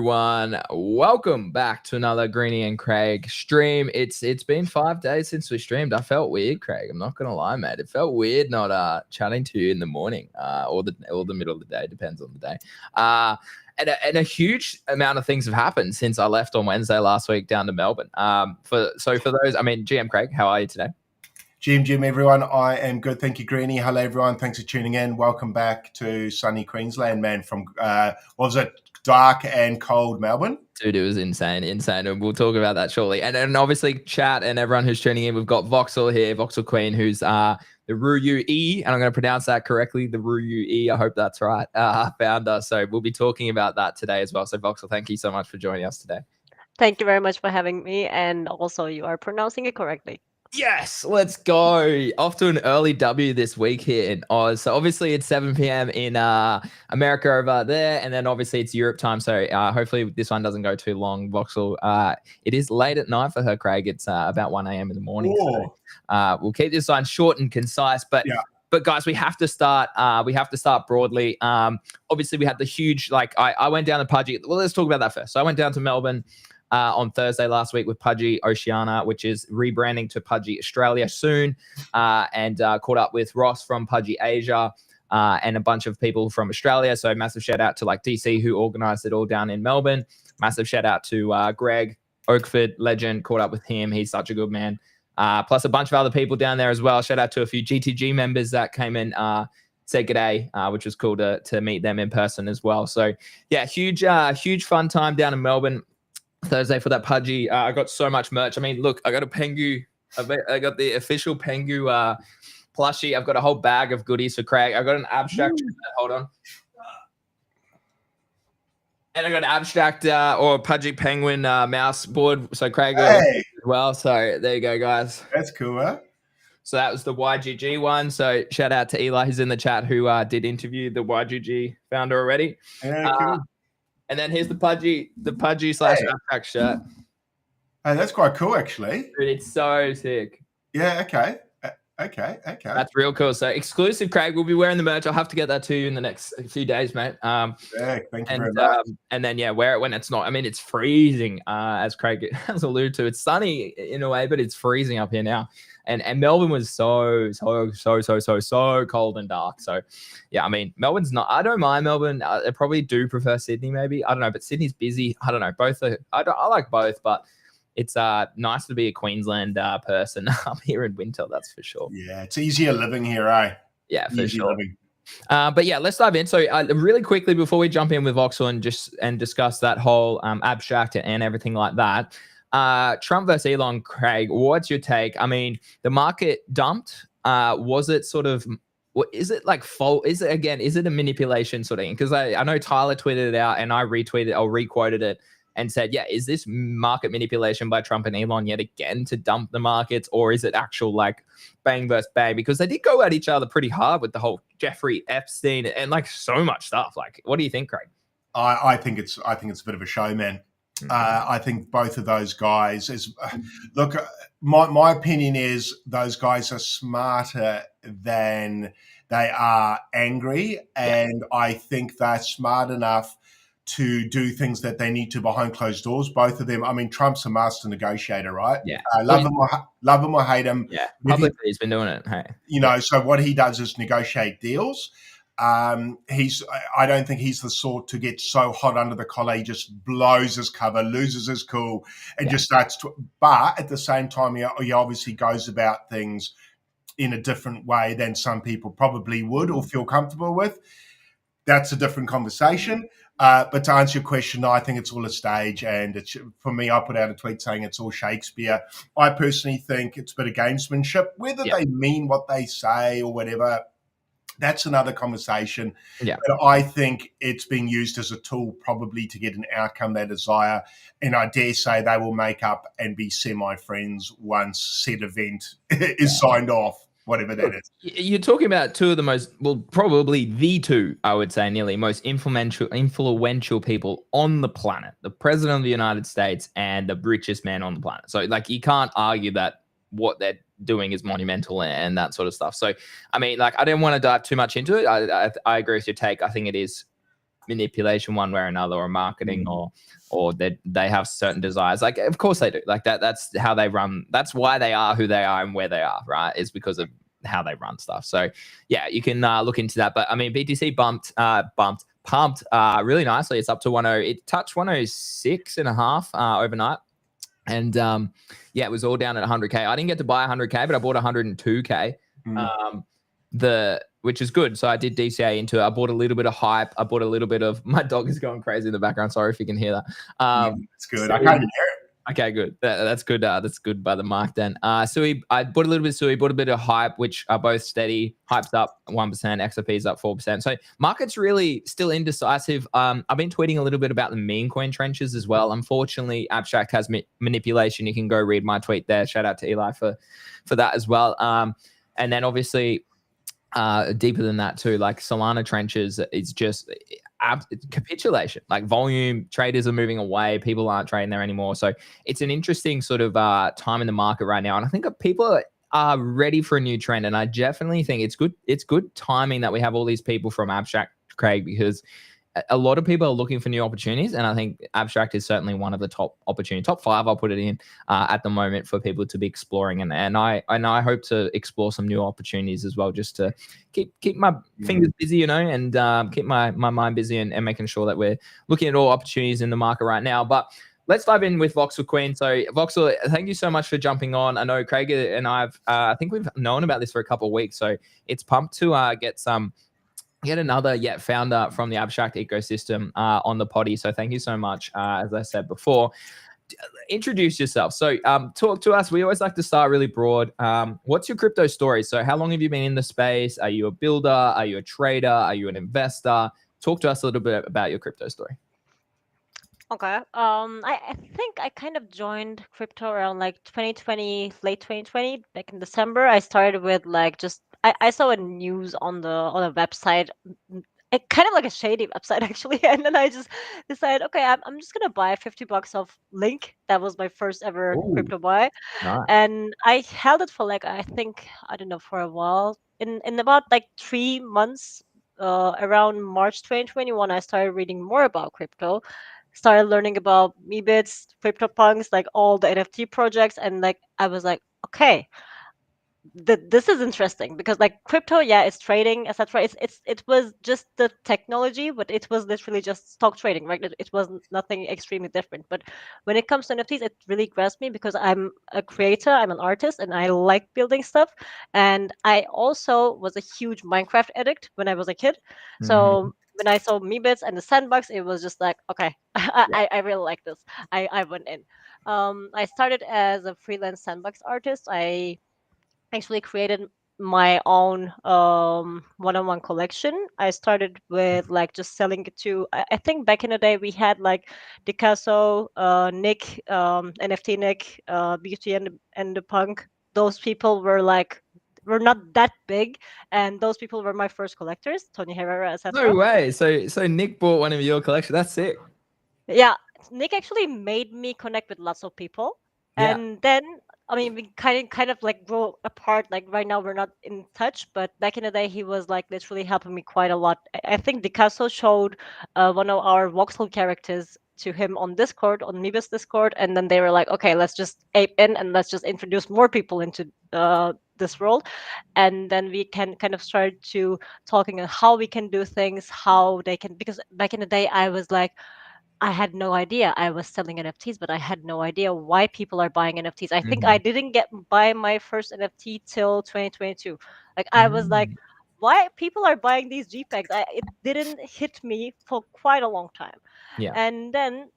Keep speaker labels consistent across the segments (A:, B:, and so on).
A: everyone? Welcome back to another Greenie and Craig stream. It's been 5 days since we streamed. I felt weird, Craig. I'm not gonna lie, mate. It felt weird not chatting to you in the morning or the middle of the day, depends on the day. And a huge amount of things have happened since I left on Wednesday last week down to Melbourne. For those, GM Craig, how are you today?
B: Jim, everyone. I am good. Thank you, Greenie. Hello, everyone. Thanks for tuning in. Welcome back to sunny Queensland, man, from, dark and cold Melbourne?
A: Dude, it was insane. And we'll talk about that shortly. And obviously, chat and everyone who's tuning in, we've got Voxel here, Voxel Queen, who's the Ruyui, and I'm going to pronounce that correctly, the Ruyui, I hope that's right, founder. So we'll be talking about that today as well. So Voxel, thank you so much for joining us today.
C: Thank you very much for having me. And also, you are pronouncing it correctly.
A: Yes, let's go. Off to an early W this week here in Oz. So obviously it's 7 p.m. in America over there, and then obviously it's Europe time. So hopefully this one doesn't go too long, Voxel. It is late at night for her, Craig. It's about 1 a.m. in the morning. So, we'll keep this one short and concise, but yeah. But guys, we have to start. Broadly. Obviously, we had the huge. I went down to Pudgy. Well, let's talk about that first. So I went down to Melbourne on Thursday last week with Pudgy Oceania, which is rebranding to Pudgy Australia soon, and caught up with Ross from Pudgy Asia and a bunch of people from Australia. So massive shout out to DC, who organized it all down in Melbourne. Massive shout out to Greg Oakford, legend. Caught up with him. He's such a good man. Plus a bunch of other people down there as well. Shout out to a few GTG members that came in, said g'day, which was cool to meet them in person as well. So yeah, huge fun time down in Melbourne Thursday for that Pudgy. I got so much merch. I mean, look, I got a Pengu. I got the official Pengu plushie. I've got a whole bag of goodies for Craig. I got an abstract. Hold on. And I got an abstract or Pudgy Penguin mouse board. So Craig as well. So there you go, guys.
B: That's cool, huh?
A: So that was the YGG one. So shout out to Eli, who's in the chat, who did interview the YGG founder already.
B: Yeah, cool.
A: And then here's the Pudgy / abstract shirt.
B: Hey, that's quite cool, actually.
A: Dude, it's so sick.
B: Yeah, okay.
A: That's real cool. So exclusive, Craig. We'll be wearing the merch. I'll have to get that to you in the next few days, mate.
B: Thank you very much.
A: And then, wear it when it's not. I mean, it's freezing, as Craig has alluded to. It's sunny in a way, but it's freezing up here now. And Melbourne was so cold and dark. So, yeah, I mean, Melbourne's not. I don't mind Melbourne. I probably do prefer Sydney, maybe. I don't know, but Sydney's busy. I don't know. Both are. I like both, but it's nice to be a Queensland person up here in winter. That's for sure.
B: Yeah, it's easier living here, eh?
A: Yeah, for sure. But yeah, let's dive in. So really quickly before we jump in with Voxel and discuss that whole abstract and everything like that. Trump versus Elon, Craig, what's your take? I mean, the market dumped. Was it sort of, is it like fault? Is it a manipulation sort of thing? Because I know Tyler tweeted it out and I retweeted or requoted it and said, yeah, is this market manipulation by Trump and Elon yet again to dump the markets, or is it actual like bang versus bang? Because they did go at each other pretty hard with the whole Jeffrey Epstein and like so much stuff. Like, what do you think, Craig?
B: I think it's a bit of a show, man. I think both of those guys look. My opinion is those guys are smarter than they are angry, and I think they're smart enough to do things that they need to behind closed doors. Both of them. I mean, Trump's a master negotiator, right?
A: Yeah,
B: love him or hate him.
A: Yeah, publicly he's been doing it. Hey,
B: so what he does is negotiate deals. I don't think he's the sort to get so hot under the collar he just blows his cover, loses his cool, and just starts to. But at the same time, he obviously goes about things in a different way than some people probably would or feel comfortable with. That's a different conversation. But to answer your question, I think it's all a stage, and for me, I put out a tweet saying it's all Shakespeare. I personally think it's a bit of gamesmanship. Whether they mean what they say or whatever, that's another conversation.
A: Yeah.
B: But I think it's being used as a tool probably to get an outcome they desire. And I dare say they will make up and be semi-friends once said event is signed off, whatever that is.
A: You're talking about two of the most, probably the two, I would say, nearly most influential people on the planet, the president of the United States and the richest man on the planet. So like, you can't argue that what they're doing is monumental and that sort of stuff. So, I mean, like, I didn't want to dive too much into it. I agree with your take. I think it is manipulation one way or another, or marketing, or they have certain desires. Like, of course they do. Like that's how they run. That's why they are who they are and where they are, right? Is because of how they run stuff. So yeah, you can look into that. But I mean, BTC pumped really nicely. It's up to 10. It touched 106 and a half overnight. And yeah, it was all down at 100K. I didn't get to buy 100K, but I bought 102K. Which is good. So I did DCA into it. I bought a little bit of hype. I bought a little bit of, my dog is going crazy in the background. Sorry if you can hear that.
B: It's good. I can't hear it.
A: Okay, good. That's good. That's good by the mic then. Sui, I bought a little bit of Sui, bought a bit of hype, which are both steady. Hype's up 1%, XRP's up 4%. So market's really still indecisive. I've been tweeting a little bit about the meme coin trenches as well. Unfortunately, Abstract has manipulation. You can go read my tweet there. Shout out to Eli for that as well. And then obviously deeper than that too, like Solana trenches, it's just capitulation. Like volume, traders are moving away, people aren't trading there anymore. So it's an interesting sort of time in the market right now, and I think people are ready for a new trend. And I definitely think it's good timing that we have all these people from Abstract, Craig, because a lot of people are looking for new opportunities, and I think Abstract is certainly one of the top 5 I'll put it in at the moment for people to be exploring, and I hope to explore some new opportunities as well, just to keep my fingers busy, and keep my mind busy, and making sure that we're looking at all opportunities in the market right now. But let's dive in with Voxel Queen. So Voxel, thank you so much for jumping on. I know Craig and I think we've known about this for a couple of weeks, so it's pumped to get another founder from the Abstract ecosystem on the potty. So thank you so much. As I said before, introduce yourself. So talk to us. We always like to start really broad. What's your crypto story? So how long have you been in the space? Are you a builder? Are you a trader? Are you an investor? Talk to us a little bit about your crypto story.
C: Okay. I think I kind of joined crypto around like 2020, late 2020, back in December. I started with like I saw a news on a website, kind of like a shady website actually, and then I just decided, okay, I'm just gonna buy $50 of Link. That was my first ever crypto buy,
A: Nice.
C: and I held it for like, I think, I don't know, for a while. In about like 3 months, around March 2021, I started reading more about crypto, started learning about Meebits, CryptoPunks, like all the NFT projects, and like I was like, okay, this is interesting, because like crypto, it's trading, etc. It was just the technology, but it was literally just stock trading, right? It was nothing extremely different. But when it comes to NFTs, it really grabs me because I'm a creator, I'm an artist, and I like building stuff. And I also was a huge Minecraft addict when I was a kid. So when I saw Meebits and the sandbox, it was just like, okay, I really like this. I went in. I started as a freelance sandbox artist. I actually created my own one-on-one collection. I started with like just selling it to, I think back in the day we had like Picasso, Nick, NFT Nick, Beauty and the Punk. Those people were not that big, and those people were my first collectors, Tony Herrera, etc.
A: No way. So Nick bought one of your collection. That's sick.
C: Yeah, Nick actually made me connect with lots of people,
A: Yeah.
C: and then I mean we kind of like grow apart. Like right now we're not in touch, but back in the day he was like literally helping me quite a lot. I think Picasso showed one of our voxel characters to him on Discord, on Mibus Discord, and then they were like, okay, let's just ape in and let's just introduce more people into this world. And then we can kind of start to talking on how we can do things, how they can, because back in the day I was like, I had no idea I was selling NFTs, but I had no idea why people are buying NFTs. I think I didn't buy my first NFT till 2022. Like I was like, why people are buying these JPEGs? It didn't hit me for quite a long time.
A: Yeah.
C: And then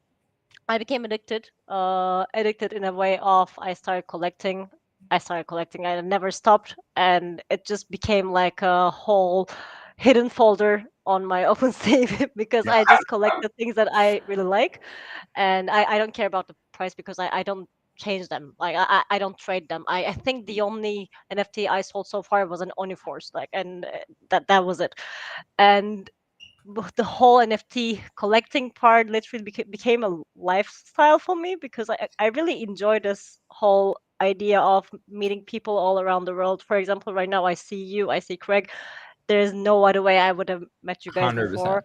C: I became addicted. Addicted in a way of I started collecting. I never stopped, and it just became like a whole hidden folder on my OpenSea because I just collect the things that I really like, and I don't care about the price because I don't change them. Like I don't trade them. I think the only NFT I sold so far was an Oniforce, like, and that was it. And the whole NFT collecting part literally became a lifestyle for me because I really enjoy this whole idea of meeting people all around the world. For example, right now I see you, I see Craig. There's no other way I would have met you guys
A: 100%.
C: before.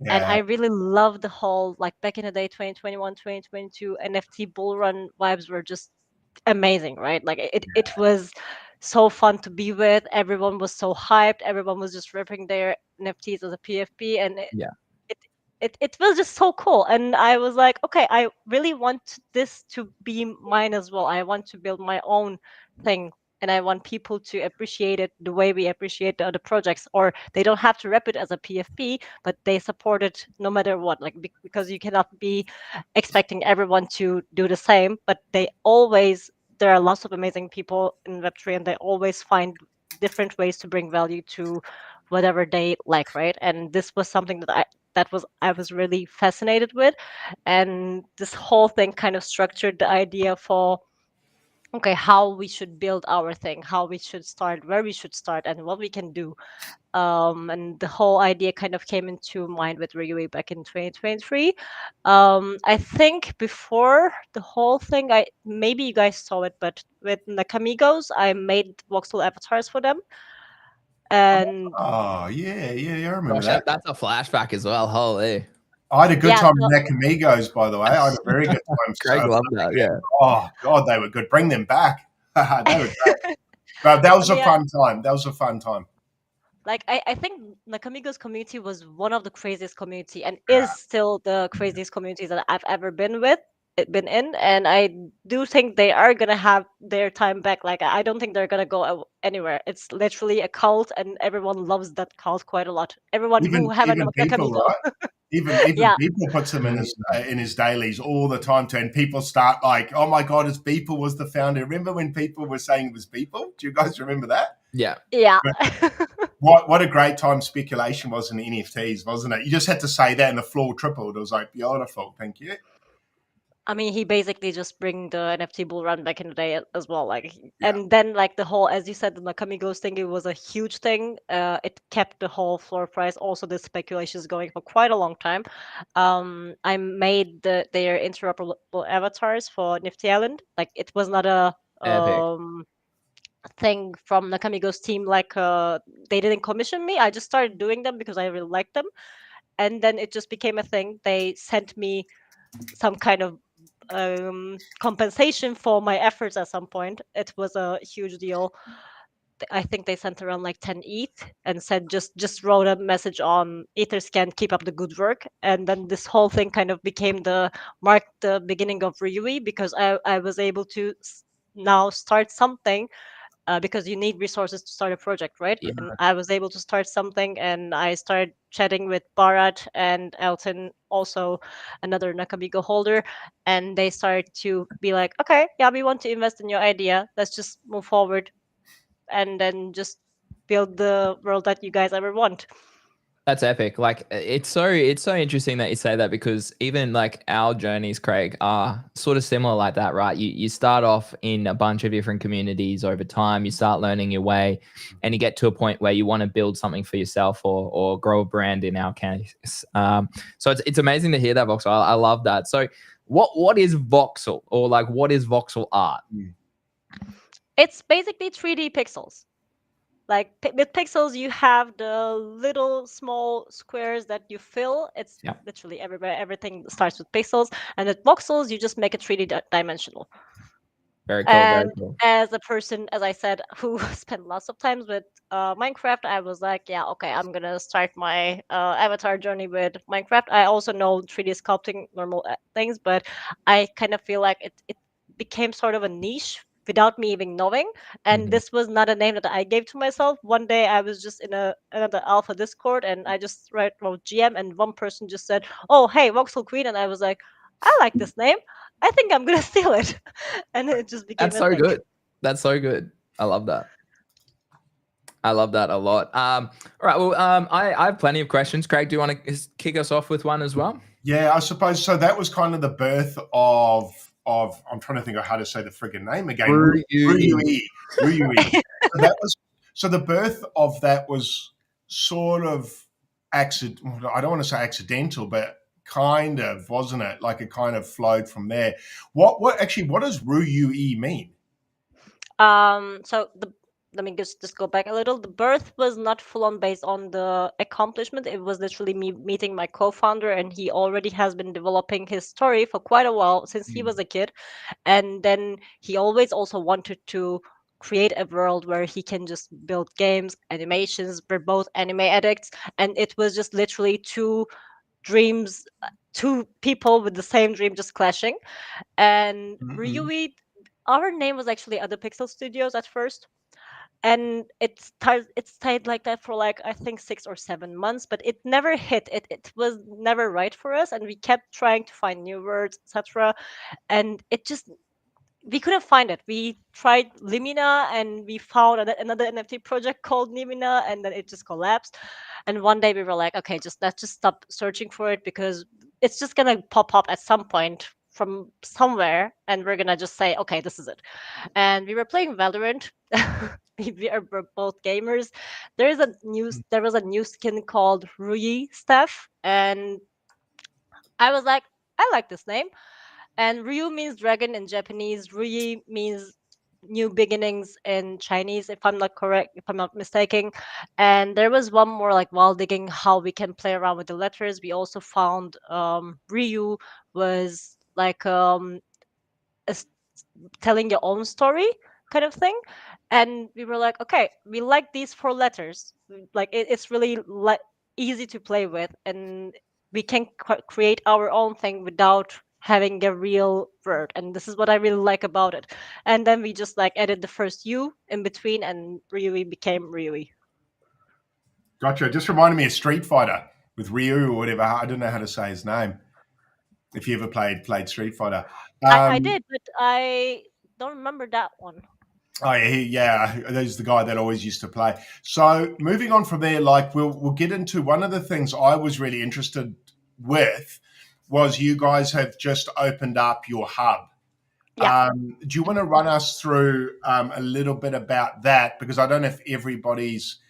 C: And I
B: Yeah.
C: really love the whole, like, back in the day, 2021, 2022 NFT bull run vibes were just amazing, right? Like, it was so fun to be with. Everyone was so hyped. Everyone was just ripping their NFTs as a PFP, and
A: Yeah.
C: it it was just so cool. And I was like, okay, I really want this to be mine as well. I want to build my own thing, and I want people to appreciate it the way we appreciate the other projects. Or they don't have to rep it as a PFP, but they support it no matter what. Like, because you cannot be expecting everyone to do the same, but there are lots of amazing people in Web3, and they always find different ways to bring value to whatever they like, right? And this was something I was really fascinated with. And this whole thing kind of structured the idea for, okay, how we should build our thing, how we should start, where we should start, and what we can do. And the whole idea kind of came into mind with Ruyui back in 2023. I think before the whole thing, I maybe you guys saw it, but with Nakamigos, I made voxel avatars for them. And
B: Oh, yeah, I remember
A: Gosh,
B: that.
A: that's a flashback as well. Holy.
B: I had a good
C: yeah,
B: time
C: so
B: with Amigos, by the way. I had a very good time.
A: Craig loved that. Yeah.
B: Oh, God, they were good. Bring them back. They were great. But that
C: I
B: was a
C: mean,
B: fun time. That was a fun time.
C: like, I think Nakamigos community was one of the craziest community, and
B: Yeah.
C: is still the craziest communities that I've ever been in. And I do think they are gonna have their time back. Like, I don't think they're gonna go anywhere. It's literally a cult, and everyone loves that cult quite a lot. Everyone who have a
B: Even people,
C: Nakamigo.
B: right? Even
C: Yeah,
B: people puts them
A: Mm.
B: in his dailies all the time too, and people start like, "Oh my God, it's Beeple was the founder." Remember when people were saying it was Beeple? Do you guys remember that?
A: Yeah.
C: yeah.
B: But what a great time speculation was in NFTs, wasn't it? You just had to say that, and the floor tripled. It was like beautiful. Thank you.
C: I mean, he basically just bring the NFT bull run back in the day as well. Like,
B: Yeah.
C: and then, like, the whole, as you said, the Nakamigos thing, it was a huge thing. It kept the whole floor price, also the speculations going for quite a long time. I made their interoperable avatars for Nifty Island. Like, it was not a
A: Epic.
C: thing from Nakamigos team. Like, they didn't commission me. I just started doing them because I really liked them, and then it just became a thing. They sent me some kind of compensation for my efforts at some point. It was a huge deal. I think they sent around like 10 ETH and said, just wrote a message on Etherscan, keep up the good work. And then this whole thing kind of became the beginning of Ruyui, because I was able to now start something, because you need resources to start a project, right?
A: Yeah.
C: And I was able to start something, and I started chatting with Bharat and Elton, also another Nakamigo holder, and they started to be like, okay, yeah, we want to invest in your idea. Let's just move forward, and then just build the world that you guys ever want.
A: That's epic. Like it's so interesting that you say that, because even like our journeys, Craig, are sort of similar like that, right? You start off in a bunch of different communities over time, you start learning your way, and you get to a point where you want to build something for yourself, or grow a brand in our case. So it's amazing to hear that, Voxel. I love that. So what is voxel, or like what is voxel art?
C: It's basically 3D pixels. Like, with pixels, you have the little small squares that you fill. It's
A: Yeah.
C: literally everywhere. Everything starts with pixels, and with voxels, you just make it 3D dimensional.
A: Very cool. Very
C: And
A: cool.
C: as a person, as I said, who spent lots of times with Minecraft, I was like, yeah, okay, I'm gonna start my avatar journey with Minecraft. I also know 3D sculpting, normal things, but I kind of feel like it became sort of a niche without me even knowing. And
A: Mhm.
C: this was not a name that I gave to myself. One day I was just in another alpha Discord, and I just wrote GM, and one person just said, "Oh, hey, Voxel Queen," and I was like, I like this name. I think I'm gonna steal it. And it just became
A: That's
C: a
A: so
C: thing.
A: good. That's so good. I love that. I love that a lot. All right. Well, I have plenty of questions. Craig, do you want to kick us off with one as well?
B: Yeah, I suppose so. That was kind of the birth of. I'm trying to think of how to say the friggin' name again. Ruyui. Ruyui. So that was so the birth of that was sort of accident. I don't want to say accidental, but kind of, wasn't it? Like it kind of flowed from there. What does Ruyui mean?
C: So let me just go back a little. The birth was not full on based on the accomplishment. It was literally me meeting my co-founder, and he already has been developing his story for quite a while since he was a kid. And then he always also wanted to create a world where he can just build games, animations. We're both anime addicts, and it was just literally two dreams, two people with the same dream just clashing. And
B: Mhm.
C: Ryui, our name was actually Other Pixel Studios at first, and it stayed like that for like I think 6 or 7 months, but it never hit. It was never right for us, and we kept trying to find new words, etc. And it just we couldn't find it. We tried Limina, and we found another NFT project called Nimina, and then it just collapsed. And one day we were like, okay, just let's just stop searching for it, because it's just gonna pop up at some point from somewhere, and we're gonna just say, okay, this is it. And we were playing Valorant. We're both gamers. There was a new skin called Ruyui Staff, and I was like, I like this name. And Ryu means dragon in Japanese. Rui means new beginnings in Chinese, if I'm not correct, if I'm not mistaken. And there was one more, like, while digging how we can play around with the letters, we also found Ryu was like a telling your own story kind of thing. And we were like, okay, we like these 4 letters. Like, it's really easy to play with, and we can create our own thing without having a real word. And this is what I really like about it. And then we just like added the first U in between, and Ryui became Ryui.
B: Gotcha. Just reminded me of Street Fighter with Ryu or whatever. I don't know how to say his name. If you ever played Street Fighter.
C: I
B: Um,
C: did, but I don't remember that one.
B: Oh yeah, he's the guy that always used to play. So moving on from there, like we'll get into one of the things I was really interested with was you guys have just opened up your hub.
C: Yeah.
B: Do you want to run us through a little bit about that? Because I don't know if everybody's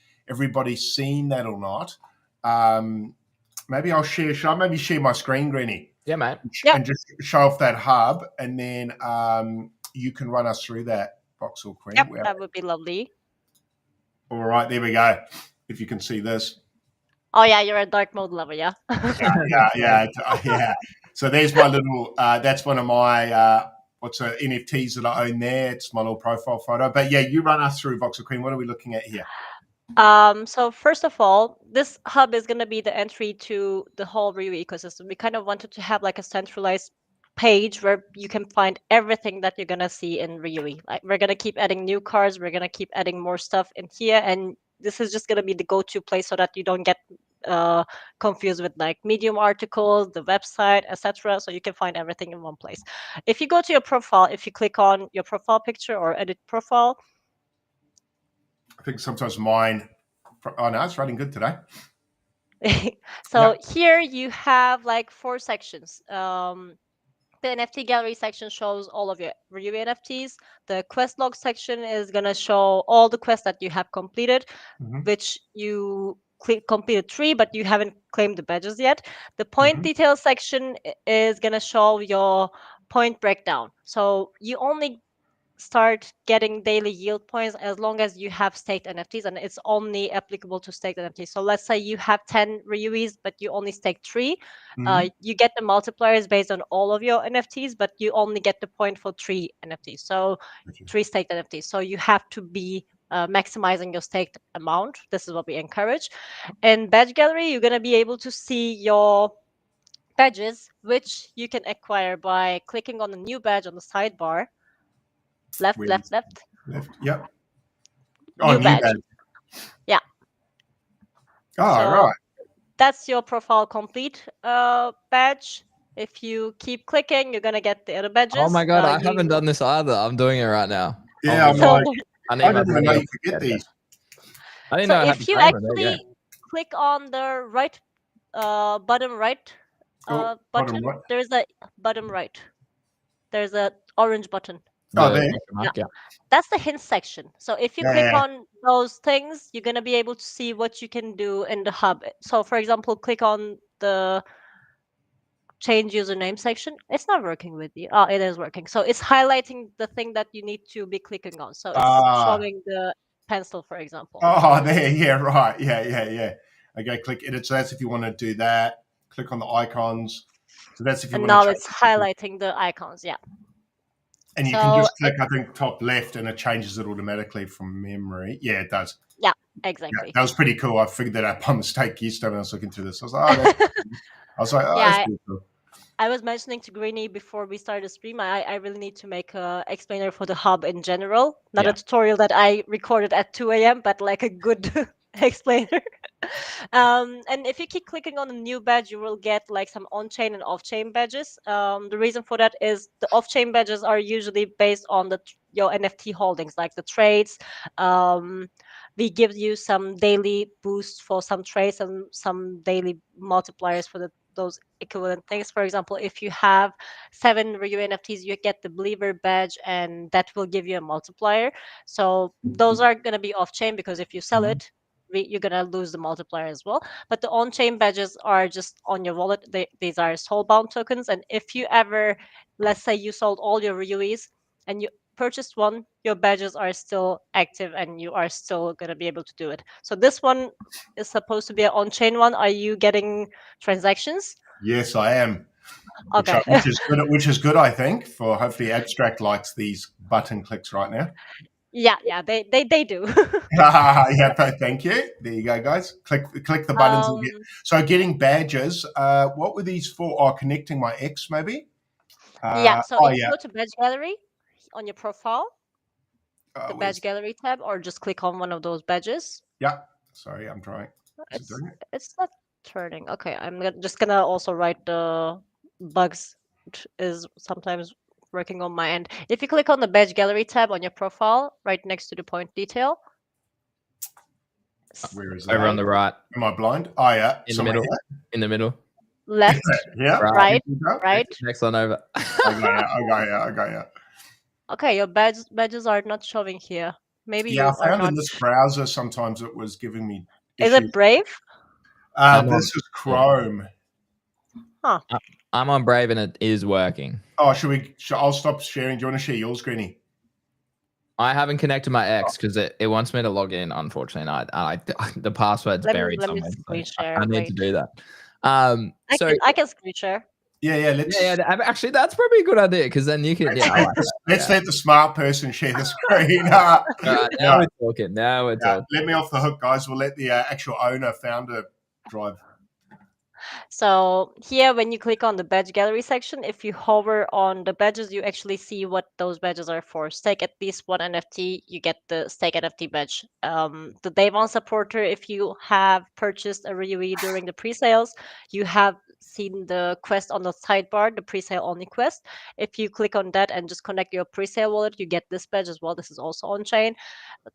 B: seen that or not. Maybe I'll share. Shall I maybe share my screen, Granny,
A: Yeah, mate.
C: Yeah.
B: and just show off that hub, and then you can run us through that, box or
C: Yep.
B: Queen.
C: That would be lovely.
B: All right, there we go. If you can see this.
C: Oh yeah, you're a dark mode lover, yeah.
B: Yeah. So there's my little. That's one of my NFTs that I own there. It's my little profile photo. But yeah, you run us through Voxel Queen. What are we looking at here?
C: So first of all, this hub is gonna be the entry to the whole Ruyui ecosystem. We kind of wanted to have like a centralized page where you can find everything that you're gonna see in Ruyui. Like, we're gonna keep adding new cards, we're gonna keep adding more stuff in here, and this is just gonna be the go-to place so that you don't get uh confused with like Medium articles, the website, etc. So you can find everything in one place. If you go to your profile, if you click on your profile picture or edit profile,
B: I think sometimes mine. Oh no, it's running good today.
C: so
B: Yep.
C: here you have like 4 sections. The NFT gallery section shows all of your Review NFTs. The quest log section is going to show all the quests that you have completed,
B: Mm-hmm.
C: which you completed 3, but you haven't claimed the badges yet. The point
B: Mm-hmm.
C: details section is going to show your point breakdown. So you only start getting daily yield points as long as you have staked NFTs, and it's only applicable to staked NFTs. So let's say you have 10 Ryuis, but you only stake 3.
B: Mm-hmm.
C: You get the multipliers based on all of your NFTs, but you only get the point for 3 NFTs. So 3 staked NFTs. So you have to be maximizing your staked amount. This is what we encourage. In badge gallery, you're going to be able to see your badges, which you can acquire by clicking on the new badge on the sidebar. Left,
B: Where's
C: left, left.
B: left? Yep. Oh,
C: New
B: new
C: badge.
B: badge.
C: Yeah.
B: Oh,
C: So
B: right.
C: that's your profile complete badge. If you keep clicking, you're gonna get the other
A: Oh
C: badges.
A: my god, I haven't done this either. I'm doing it right now.
B: Yeah, I'm
C: So
B: like,
A: I need
B: I
A: my
B: didn't even know
A: video.
B: you could get these.
A: I didn't
C: so
A: know I had to
C: if you
A: claim it. There you
C: actually click on the right bottom right
B: Oh, bottom
C: button,
B: right.
C: there's a bottom right. There's a orange button.
A: go.
B: Oh,
A: The
B: there.
A: question mark, yeah.
C: That's the hint section. So if you click
B: Yeah.
C: on those things, you're gonna be able to see what you can do in the hub. So for example, click on the change username section. It's not working with you. It is working. So it's highlighting the thing that you need to be clicking on. So it's
B: Ah,
C: showing the pencil, for example.
B: Oh, there, yeah, right, yeah. Okay, click edit. So that's if you want to do that. Click on the icons. So that's if you
C: And
B: want to
C: now
B: change
C: it's
B: it.
C: highlighting the icons. Yeah.
B: And you can
C: So
B: just click, I think, top left, and it changes it automatically from memory. Yeah, it does.
C: yeah,
B: Yeah,
C: exactly.
B: that was pretty cool. I figured that out by mistake yesterday when I was looking through this. I was like, oh, that's
C: Yeah,
B: pretty cool.
C: I was mentioning to Greenie before we started the stream, I really need to make a explainer for the hub in general. Not
A: Yeah.
C: a tutorial that I recorded at 2 a.m., but like a good explainer. And if you keep clicking on a new badge, you will get like some on-chain and off-chain badges. The reason for that is the off-chain badges are usually based on your NFT holdings, like the trades. We give you some daily boosts for some trades and some daily multipliers for those equivalent things. For example, if you have 7 Ruyui NFTs, you get the Believer badge, and that will give you a multiplier. So those are going to be off-chain because if you sell it, you're going to lose the multiplier as well. But the on-chain badges are just on your wallet. These are soul-bound tokens. And if you ever, let's say you sold all your Ruyuis and you purchased one, your badges are still active and you are still going to be able to do it. So this one is supposed to be an on-chain one. Are you getting transactions?
B: Yes, I am.
C: Okay.
B: Which is good. Which is good, I think. For hopefully, Abstract likes these button clicks right now.
C: yeah, they do.
B: Yeah, thank you. There you go, guys. Click the buttons and get.
C: um,
B: So getting badges. What were these for? Oh, connecting my ex, maybe.
C: yeah, so
B: Oh
C: if you
B: yeah.
C: go to badge gallery on your profile, the badge
B: Where's
C: gallery tab, or just click on one of those badges.
B: yeah? Sorry, I'm trying. Is it
C: It's
B: doing it?
C: it's not turning. Okay, just gonna also write the bugs is sometimes working on my end. If you click on the badge gallery tab on your profile, right next to the point detail,
B: Where is
A: Over
B: that?
A: on the right,
B: Am I blind? Oh yeah.
A: in the
B: Somewhere
A: middle, in the middle.
C: left,
B: here. Yeah.
A: Right.
C: right, right.
A: Next one over.
B: I got ya.
C: Okay, your badges are not showing here. Maybe
B: Yeah,
C: you
B: I
C: are
B: found in
C: not.
B: this browser sometimes it was giving me
C: Is
B: issues.
C: it Brave?
A: I'm
B: This
A: on.
B: is
A: Yeah.
B: Chrome.
C: Huh.
A: I'm on Brave and it is working.
B: Oh, I'll stop sharing. Do you want to share yours, Greenie?
A: I haven't connected my X because it wants me to log in. Unfortunately, the password's buried
C: Let me
A: somewhere.
C: screen
A: So
C: share.
A: I need to
C: Wait.
A: do that. So
C: I can screen share.
B: Yeah. Let's
A: actually, that's probably a good idea because then you can. Yeah, I like that.
B: let's let the smart person share the screen.
A: All right, now
B: No,
A: we're talking. Now we're talking.
B: let me off the hook, guys. We'll let the actual founder drive.
C: So here, when you click on the badge gallery section, if you hover on the badges, you actually see what those badges are for. Stake at least one NFT, you get the stake NFT badge. The day one supporter, if you have purchased a Ruyui during the pre-sales, you have seen the quest on the sidebar, the pre-sale only quest. If you click on that and just connect your pre-sale wallet, you get this badge as well. This is also on chain.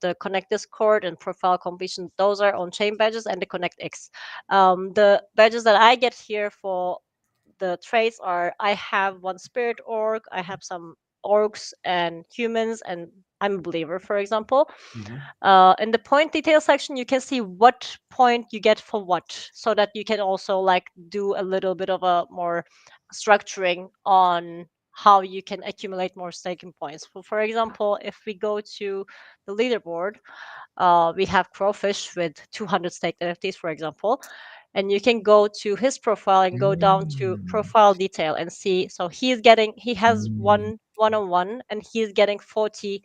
C: The Connect Discord and profile completion, those are on chain badges, and the Connect X. The badges that I get here for the traits are I have one spirit orc, I have some orcs and humans, and I'm a believer, for example. In the point detail section, you can see what point you get for what, so that you can also like do a little bit of a more structuring on how you can accumulate more staking points. For example, if we go to the leaderboard, we have Crowfish with 200 staked NFTs, for example. And you can go to his profile and go down to profile detail and see. So he has one-on-one, and he's getting 40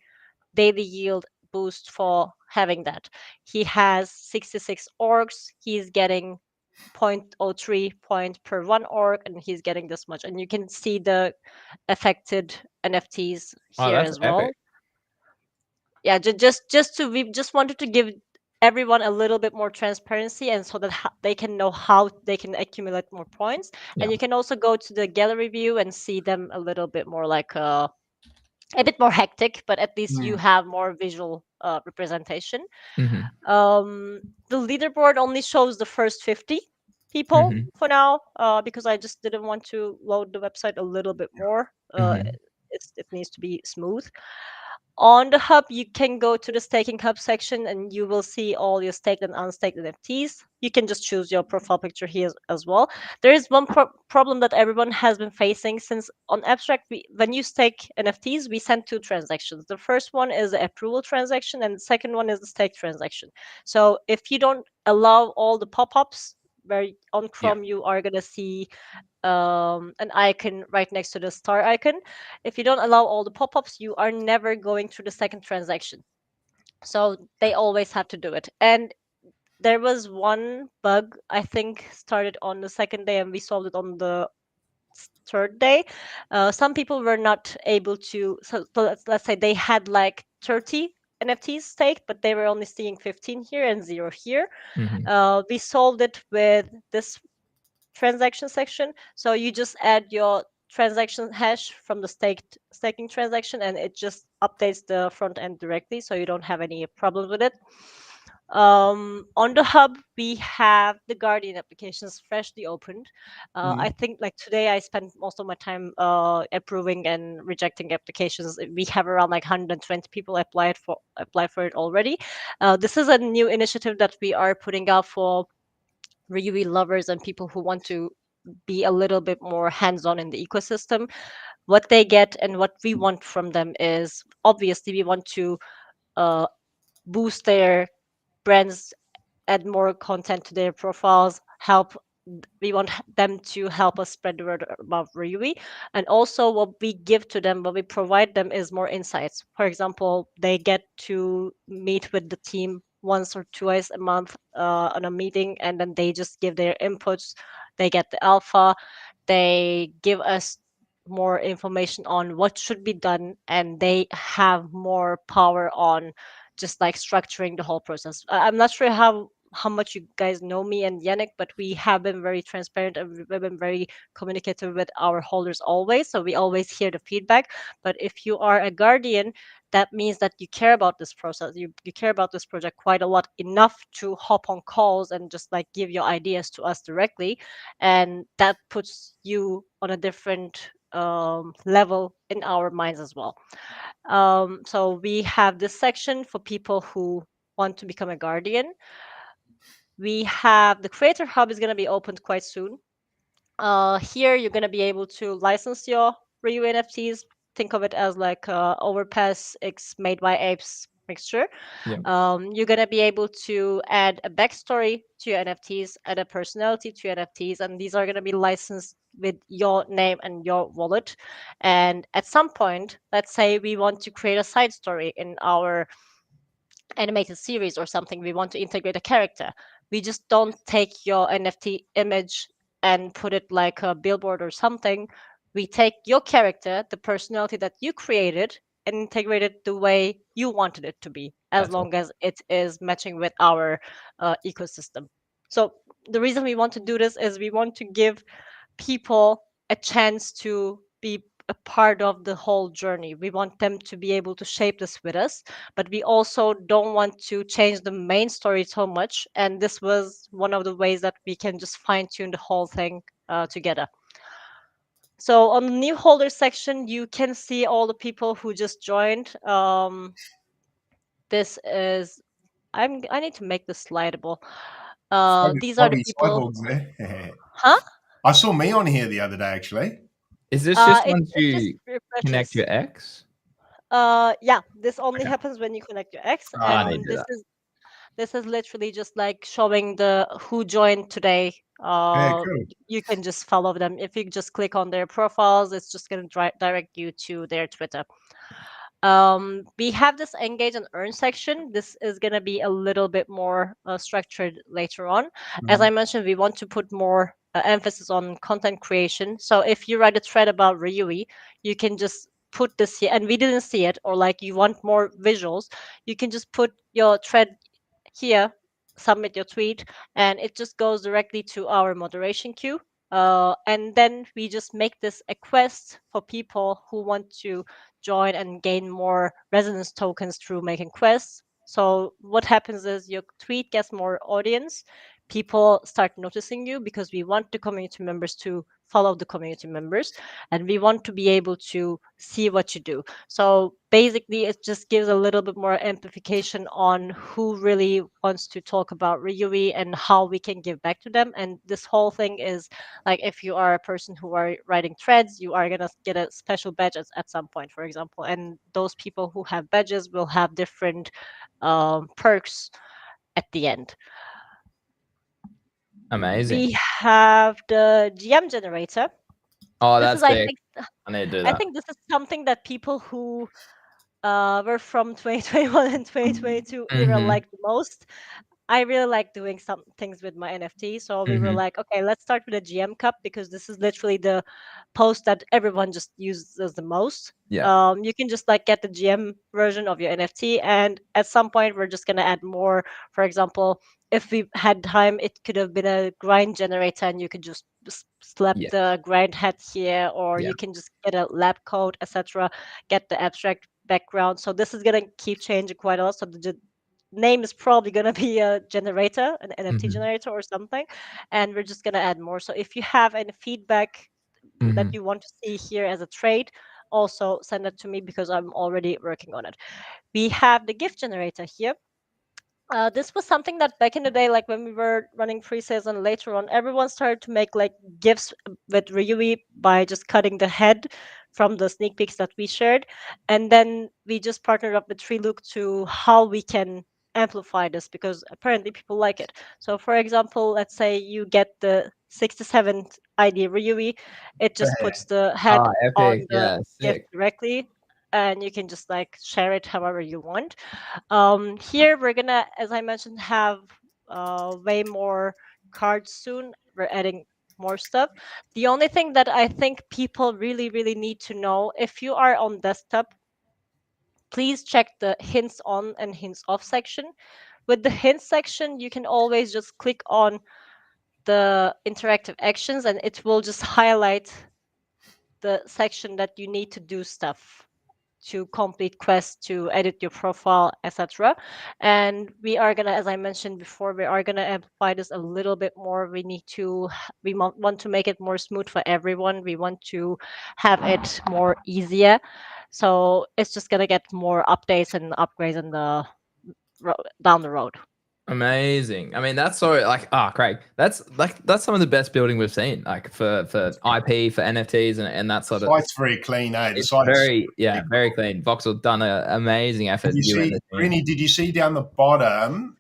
C: daily yield boost for having that. He has 66 orcs. He's getting 0.03 point per one orc, and he's getting this much. And you can see the affected NFTs
A: Oh,
C: here
A: that's
C: as well.
A: epic.
C: Yeah, we just wanted to give everyone a little bit more transparency, and so that they can know how they can accumulate more points.
A: Yeah.
C: And you can also go to the gallery view and see them a little bit more like a bit more hectic, but at least you have more visual representation.
A: Mm-hmm.
C: The leaderboard only shows the first 50 people
A: Mm-hmm.
C: for now, because I just didn't want to load the website a little bit more.
A: Mm-hmm.
C: It needs to be smooth. On the hub, you can go to the staking hub section and you will see all your staked and unstaked NFTs. You can just choose your profile picture here as well. There is one problem that everyone has been facing since on Abstract, when you stake NFTs, we send two transactions. The first one is the approval transaction, and the second one is the stake transaction. So if you don't allow all the pop-ups, where on
A: Yeah.
C: Chrome you are going to see an icon right next to the star icon. If you don't allow all the pop-ups, you are never going through the second transaction. So they always have to do it. And there was one bug, I think, started on the second day, and we solved it on the third day. Some people were not able to. So let's say they had like 30 NFTs staked, but they were only seeing 15 here and zero here.
A: Hmm.
C: We solved it with this transaction section. So you just add your transaction hash from the staking transaction, and it just updates the front end directly, so you don't have any problems with it. On the hub, we have the Guardian applications freshly opened. I
B: Mhm.
C: think like today I spent most of my time approving and rejecting applications. We have around like 120 people applied for it already. This is a new initiative that we are putting out for Ruyui lovers and people who want to be a little bit more hands-on in the ecosystem. What they get and what we want from them is obviously we want to uh, boost their brands, add more content to their profiles, help. We want them to help us spread the word about Ryui. And also, what we give to them, what we provide them is more insights. For example, they get to meet with the team once or twice a month on a meeting, and then they just give their inputs. They get the alpha. They give us more information on what should be done, and they have more power on just like structuring the whole process. I'm not sure how much you guys know me and Yannick, but we have been very transparent and we've been very communicative with our holders always. So we always hear the feedback. But if you are a guardian, that means that you care about this process. You care about this project quite a lot, enough to hop on calls and just like give your ideas to us directly. And that puts you on a different level in our minds as well. So we have this section for people who want to become a guardian. We have the creator hub is going to be opened quite soon. Here you're going to be able to license your Ryu NFTs. Think of it as like Overpass X Made by Apes mixture.
A: Yeah.
C: You're going to be able to add a backstory to your NFTs, add a personality to your NFTs, and these are going to be licensed with your name and your wallet. And at some point, let's say we want to create a side story in our animated series or something, we want to integrate a character. We just don't take your NFT image and put it like a billboard or something. We take your character, the personality that you created, and integrate it the way you wanted it to be, as
A: That's all.
C: long as it is matching with our ecosystem. So the reason we want to do this is we want to give people a chance to be a part of the whole journey. We want them to be able to shape this with us, but we also don't want to change the main story so much. And this was one of the ways that we can just fine tune the whole thing together. So on the new holder section, you can see all the people who just joined. This is I need to make this slidable. These are the
B: Foggy
C: people.
B: cyborgs there.
C: Huh?
B: I saw me on here the other day, actually.
A: Is this just once
C: It just
A: you connect
C: refreshes.
A: your X?
C: Yeah, this only
A: Okay.
C: happens when you connect your X,
A: I need
C: and
A: to do that.
C: this is literally just like showing the who joined today.
B: Yeah, cool.
C: You can just follow them. If you just click on their profiles, it's just going to direct you to their Twitter. We have this engage and earn section. This is going to be a little bit more structured later on. As I
B: Mhm.
C: mentioned, we want to put more emphasis on content creation. So if you write a thread about Ryui, you can just put this here, and we didn't see it, or like you want more visuals, you can just put your thread here, submit your tweet, and it just goes directly to our moderation queue. And then we just make this a quest for people who want to join and gain more resonance tokens through making quests. So what happens is your tweet gets more audience. people start noticing you, because we want the community members to follow the community members, and we want to be able to see what you do. So basically it just gives a little bit more amplification on who really wants to talk about Ryui and how we can give back to them. And this whole thing is like, if you are a person who are writing threads, you are going to get a special badge at some point, for example, and those people who have badges will have different perks at the end.
A: Amazing.
C: We have the GM generator.
A: Oh,
C: This is,
A: that's
C: I
A: big.
C: think,
A: I need to do
C: I
A: that.
C: think this is something that people who were from 2021 and 2022 era
A: Mm-hmm.
C: like the most. I really like doing some things with my NFT. So we were
A: Mm-hmm.
C: like, okay, let's start with a GM cup, because this is literally the post that everyone just uses the most.
A: Yeah.
C: You can just like get the GM version of your NFT, and at some point we're just gonna add more. For example, if we had time, it could have been a grind generator, and you could just slap
A: Yeah.
C: the grind hat here, or
A: Yeah.
C: you can just get a lab coat, etc. Get the abstract background. So this is gonna keep changing quite a lot. So the name is probably going to be a generator, an NFT
A: Mm-hmm.
C: generator or something, and we're just going to add more. So if you have any feedback that
A: Mm-hmm.
C: you want to see here as a trade, also send it to me, because I'm already working on it. We have the gift generator here. This was something that back in the day, like when we were running pre-sales and later on, everyone started to make like gifts with Ryui by just cutting the head from the sneak peeks that we shared. And then we just partnered up with Look to how we can amplify this, because apparently people like it. So for example, let's say you get the 67th ID Ryui, it just puts the head
A: Oh,
C: on
A: epic.
C: the
A: Yeah,
C: gift
A: sick.
C: directly, and you can just like share it however you want. Here we're gonna, as I mentioned, have way more cards soon. We're adding more stuff. The only thing that I think people really, really need to know, if you are on desktop, please check the hints on and hints off section. With the hints section, you can always just click on the interactive actions, and it will just highlight the section that you need to do stuff, to complete quests, to edit your profile, etc. And we are gonna, as I mentioned before, we are gonna amplify this a little bit more. We need to, want to make it more smooth for everyone. We want to have it more easier. So it's just gonna get more updates and upgrades in the down the road.
A: Amazing. I mean, that's so like, Craig, that's some of the best building we've seen, like for IP, for NFTs, and that
B: The
A: sort of.
B: site's very clean, eh? The
A: It's
B: site's
A: very, yeah, very clean. Voxel done an amazing effort.
B: Did you
A: You and
B: see,
A: the team.
B: Greeny, did you see down the bottom,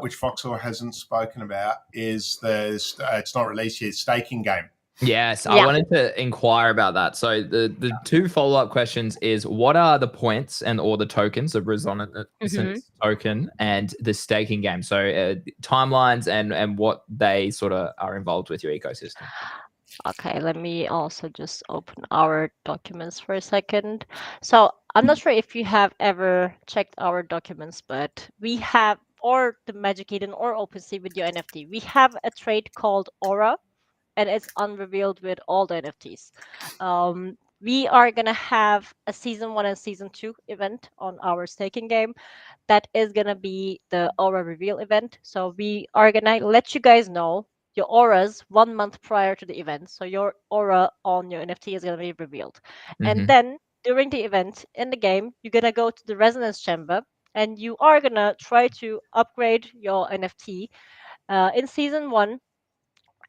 B: which Foxhole hasn't spoken about, is it's not released yet, staking game.
A: Yes, I
C: Yeah.
A: wanted to inquire about that. So the two follow-up questions is, what are the points and or the tokens, the resonance token and the staking game? So timelines and what they sort of are involved with your ecosystem.
C: Okay, let me also just open our documents for a second. So I'm not sure if you have ever checked our documents, but we have, or the Magic Eden or OpenSea with your NFT, we have a trade called Aura, and it's unrevealed with all the NFTs. We are gonna have a season 1 and season 2 event on our staking game. That is gonna be the Aura reveal event. So we are gonna let you guys know your auras 1 month prior to the event. So your aura on your NFT is gonna be revealed. And then during the event in the game, you're gonna go to the resonance chamber, and you are gonna try to upgrade your NFT. In season 1,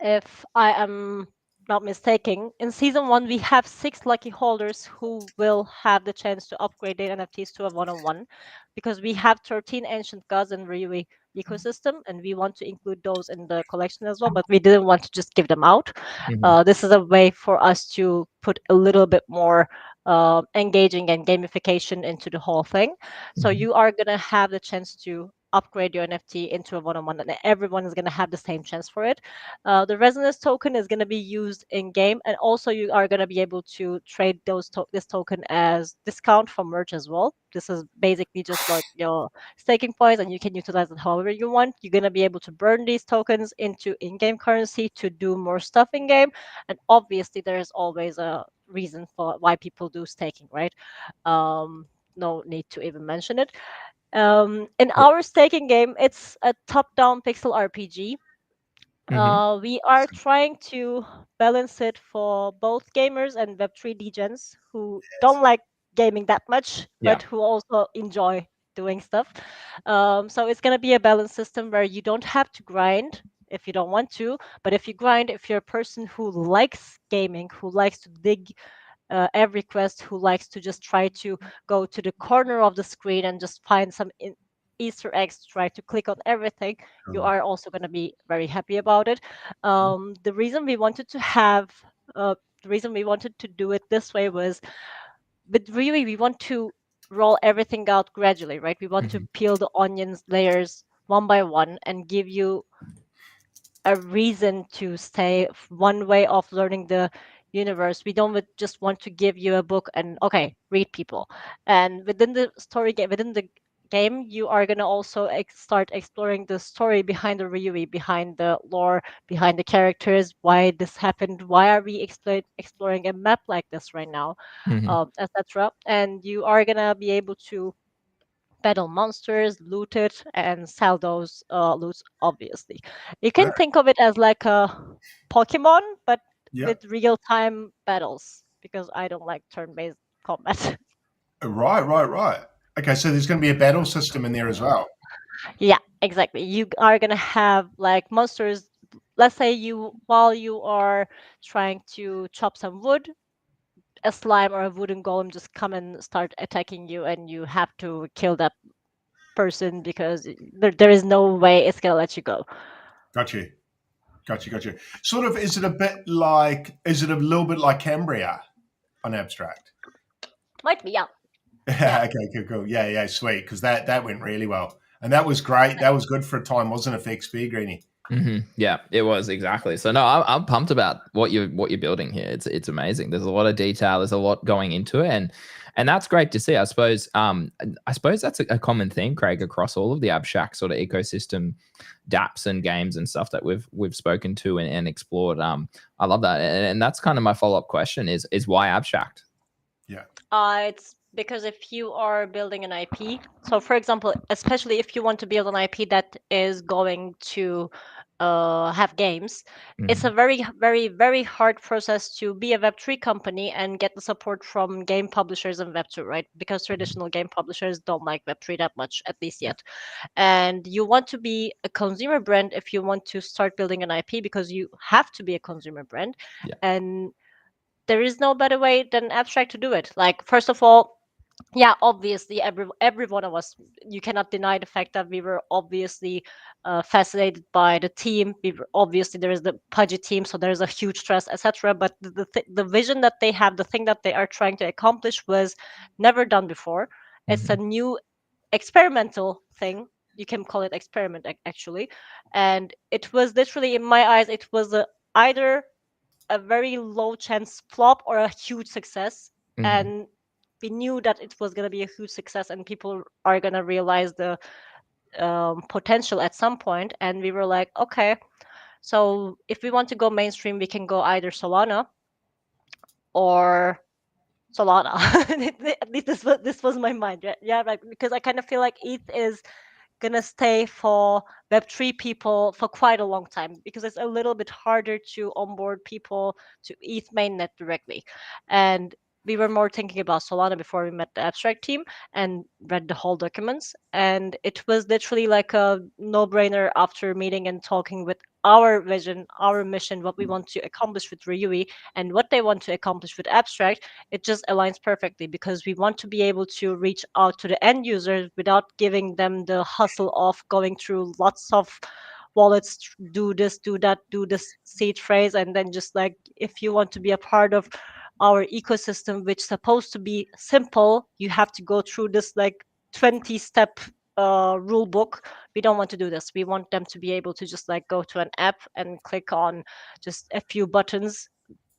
C: if I am not mistaken, in season 1 we have 6 lucky holders who will have the chance to upgrade their NFTs to a one-on-one, because we have 13 ancient gods in Ruyui ecosystem, and we want to include those in the collection as well, but we didn't want to just give them out. This is a way for us to put a little bit more engaging and gamification into the whole thing. So you are going to have the chance to upgrade your NFT into a one-on-one, and everyone is going to have the same chance for it. The resonance token is going to be used in game, and also you are going to be able to trade this token as discount for merch as well. This is basically just like your staking points, and you can utilize it however you want. You're going to be able to burn these tokens into in-game currency to do more stuff in game, and obviously there is always a reason for why people do staking, right? No need to even mention it. In our staking game, it's a top-down pixel RPG.
A: Mm-hmm.
C: We are trying to balance it for both gamers and Web3 degens who don't like gaming that much,
A: Yeah.
C: but who also enjoy doing stuff. So it's going to be a balanced system where you don't have to grind if you don't want to, but if you grind, if you're a person who likes gaming, who likes to dig every quest, who likes to just try to go to the corner of the screen and just find some Easter eggs, try to click on everything, you
B: Cool.
C: are also going to be very happy about it. The reason we wanted to have, the reason we wanted to do it this way was, but really we want to roll everything out gradually, right? We want to
A: Mm-hmm.
C: peel the onions layers one by one and give you a reason to stay one way of learning the universe. We don't just want to give you a book and okay, read people. And within the story game, within the game, you are gonna also start exploring the story behind the Ruyui, behind the lore, behind the characters, why this happened, why are we exploring a map like this right now,
A: Mm-hmm.
C: etc. And you are gonna be able to battle monsters, loot it, and sell those loots, obviously. You can
B: Very-
C: think of it as like a Pokemon, but
B: Yeah.
C: with real-time battles, because I don't like turn-based combat.
B: Right. Okay, so there's going to be a battle system in there as well.
C: Yeah, exactly. You are gonna have like monsters. Let's say you, while you are trying to chop some wood, a slime or a wooden golem just come and start attacking you, and you have to kill that person because there is no way it's gonna let you go.
B: Got you. Got you. Sort of, is it a bit like, is it a little bit like Cambria on Abstract?
C: Might be, yeah. Yeah.
B: Okay, cool. Yeah, sweet. Because that went really well. And that was great. That was good for a time, wasn't it, for XP, Greeny?
A: Mm-hmm. Yeah, it was exactly. So no, I'm pumped about what you're building here. It's amazing. There's a lot of detail. There's a lot going into it, and that's great to see. I suppose that's a common theme, Craig, across all of the abstract sort of ecosystem, dApps and games and stuff that we've spoken to and explored. I love that, and that's kind of my follow up question is why abstract?
B: Yeah.
C: It's because if you are building an IP, so for example, especially if you want to build an IP that is going to have games, it's a
A: Mm-hmm.
C: very, very, very hard process to be a Web3 company and get the support from game publishers and Web2, right? Because traditional game publishers don't like Web3 that much, at least
A: Yeah.
C: yet. And you want to be a consumer brand if you want to start building an IP because you have to be a consumer brand.
A: Yeah.
C: And there is no better way than abstract to do it. Like, first of all, yeah, obviously every one of us, you cannot deny the fact that we were obviously fascinated by the team. We were, obviously there is the pudgy team, so there's a huge trust, etc. But the vision that they have, the thing that they are trying to accomplish was never done before. It's
A: Mm-hmm.
C: a new experimental thing. You can call it experiment, actually. And it was literally, in my eyes, it was either a very low chance flop or a huge success.
A: Mm-hmm.
C: And we knew that it was going to be a huge success and people are going to realize the potential at some point. And we were like, okay, so if we want to go mainstream, we can go either Solana or Solana. At least this was my mind. Yeah, right. Because I kind of feel like ETH is gonna stay for Web3 people for quite a long time because it's a little bit harder to onboard people to ETH mainnet directly. And we were more thinking about Solana before we met the abstract team and read the whole documents. And it was literally like a no-brainer after meeting and talking with our vision, our mission, what we want to accomplish with Ruyui and what they want to accomplish with abstract. It just aligns perfectly because we want to be able to reach out to the end users without giving them the hustle of going through lots of wallets, do this, do that, do this seed phrase, and then just like, if you want to be a part of our ecosystem, which is supposed to be simple, you have to go through this like 20-step rule book. We don't want to do this. We want them to be able to just like go to an app and click on just a few buttons.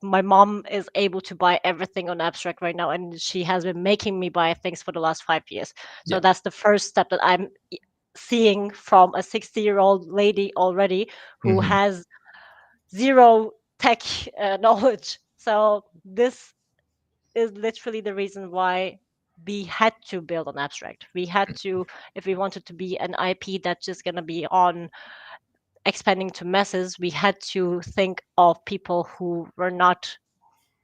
C: My mom is able to buy everything on abstract right now, and she has been making me buy things for the last 5 years. So
A: Yeah.
C: that's the first step that I'm seeing from a 60-year-old lady already who
A: Mm-hmm.
C: has zero tech knowledge. So this is literally the reason why we had to build an abstract. We had to, if we wanted to be an IP that's just going to be on expanding to masses, we had to think of people who were not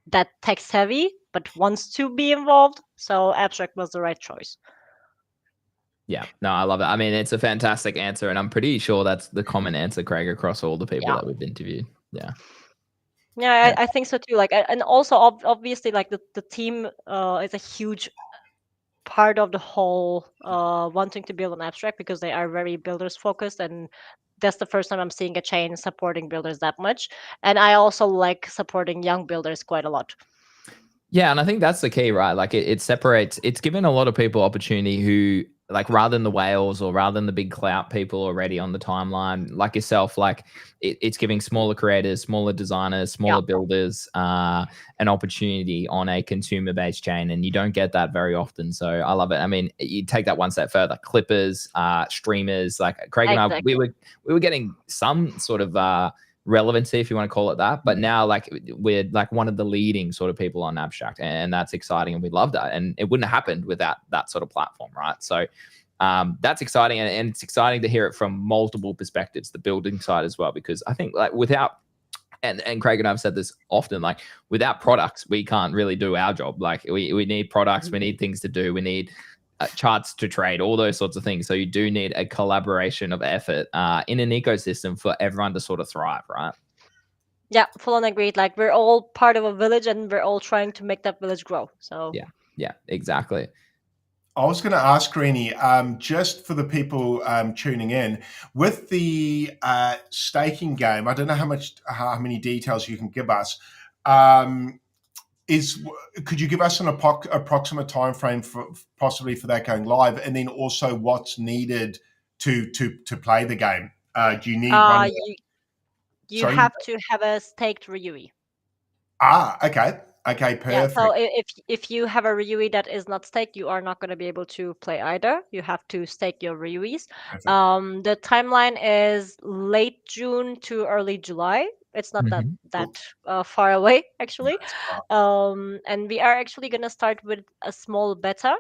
C: that text heavy but wants to be involved. So abstract was the right choice.
A: Yeah, no, I love it. I mean, it's a fantastic answer, and I'm pretty sure that's the common answer, Craig, across all the people
C: Yeah.
A: that we've interviewed. Yeah.
C: Yeah,
A: Yeah.
C: I think so too. Like, and also obviously, like the team is a huge part of the whole wanting to build an abstract, because they are very builders focused, and that's the first time I'm seeing a chain supporting builders that much. And I also like supporting young builders quite a lot.
A: Yeah, and I think that's the key, right? Like it separates, it's given a lot of people opportunity who, like, rather than the whales or rather than the big clout people already on the timeline, like yourself, like it's giving smaller creators, smaller designers,
C: Yeah,
A: smaller builders an opportunity on a consumer based chain. And you don't get that very often. So I love it. I mean, you take that one step further, clippers, streamers, like Craig and I,
C: exactly.
A: we were getting some sort of relevancy, if you want to call it that. But now, like, we're like one of the leading sort of people on abstract, and that's exciting, and we love that. And it wouldn't have happened without that sort of platform, right? So that's exciting, and it's exciting to hear it from multiple perspectives, the building side as well, because I think, like, without and Craig and I've said this often, like, without products, we can't really do our job. Like, we need products, we need things to do, we need charts to trade, all those sorts of things. So you do need a collaboration of effort in an ecosystem for everyone to sort of thrive, right?
C: Yeah, full on agreed. Like, we're all part of a village, and we're all trying to make that village grow. So
A: Yeah, exactly.
B: I was going to ask Greeny, just for the people tuning in, with the staking game. I don't know how many details you can give us. Um, could you give us an approximate time frame for possibly for that going live, and then also what's needed to play the game? Do you need one?
C: you
B: Sorry.
C: have to have a staked Ruyui.
B: Okay,
C: Yeah, so
B: perfect.
C: if you have a Ryui that is not staked, you are not going to be able to play either. You have to stake your Ryuis.
B: Perfect.
C: The timeline is late June to early July. It's not that far away, actually.
B: That's fine.
C: And we are actually going to start with a small beta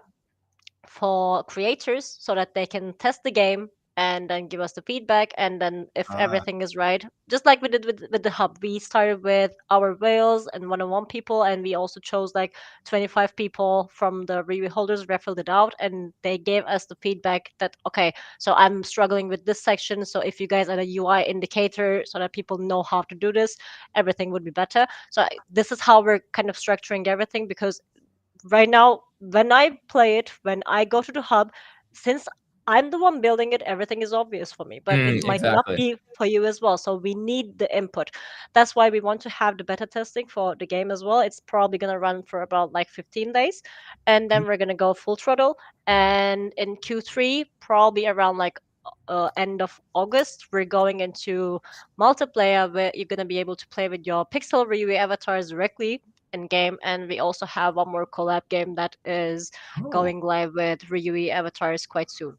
C: for creators, so that they can test the game and then give us the feedback. And then if everything is right, just like we did with the hub, we started with our whales and one-on-one people, and we also chose like 25 people from the review holders, filled it out, and they gave us the feedback that, okay, so I'm struggling with this section, so if you guys are a UI indicator so that people know how to do this, everything would be better. So this is how we're kind of structuring everything, because right now, when I play it, when I go to the hub, since I'm the one building it, everything is obvious for me, but it might not
A: Exactly.
C: be for you as well. So we need the input. That's why we want to have the beta testing for the game as well. It's probably going to run for about like 15 days, and then we're going to go full throttle. And in Q3, probably around like end of August, we're going into multiplayer, where you're going to be able to play with your pixel Ryu avatars directly in game. And we also have one more collab game that is going live with Ryui avatars quite soon.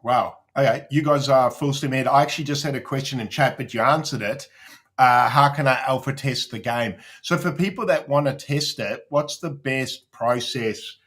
B: Wow. Okay, you guys are full steam ahead. I actually just had a question in chat, but you answered it. How can I alpha test the game? So for people that want to test it, what's the best process?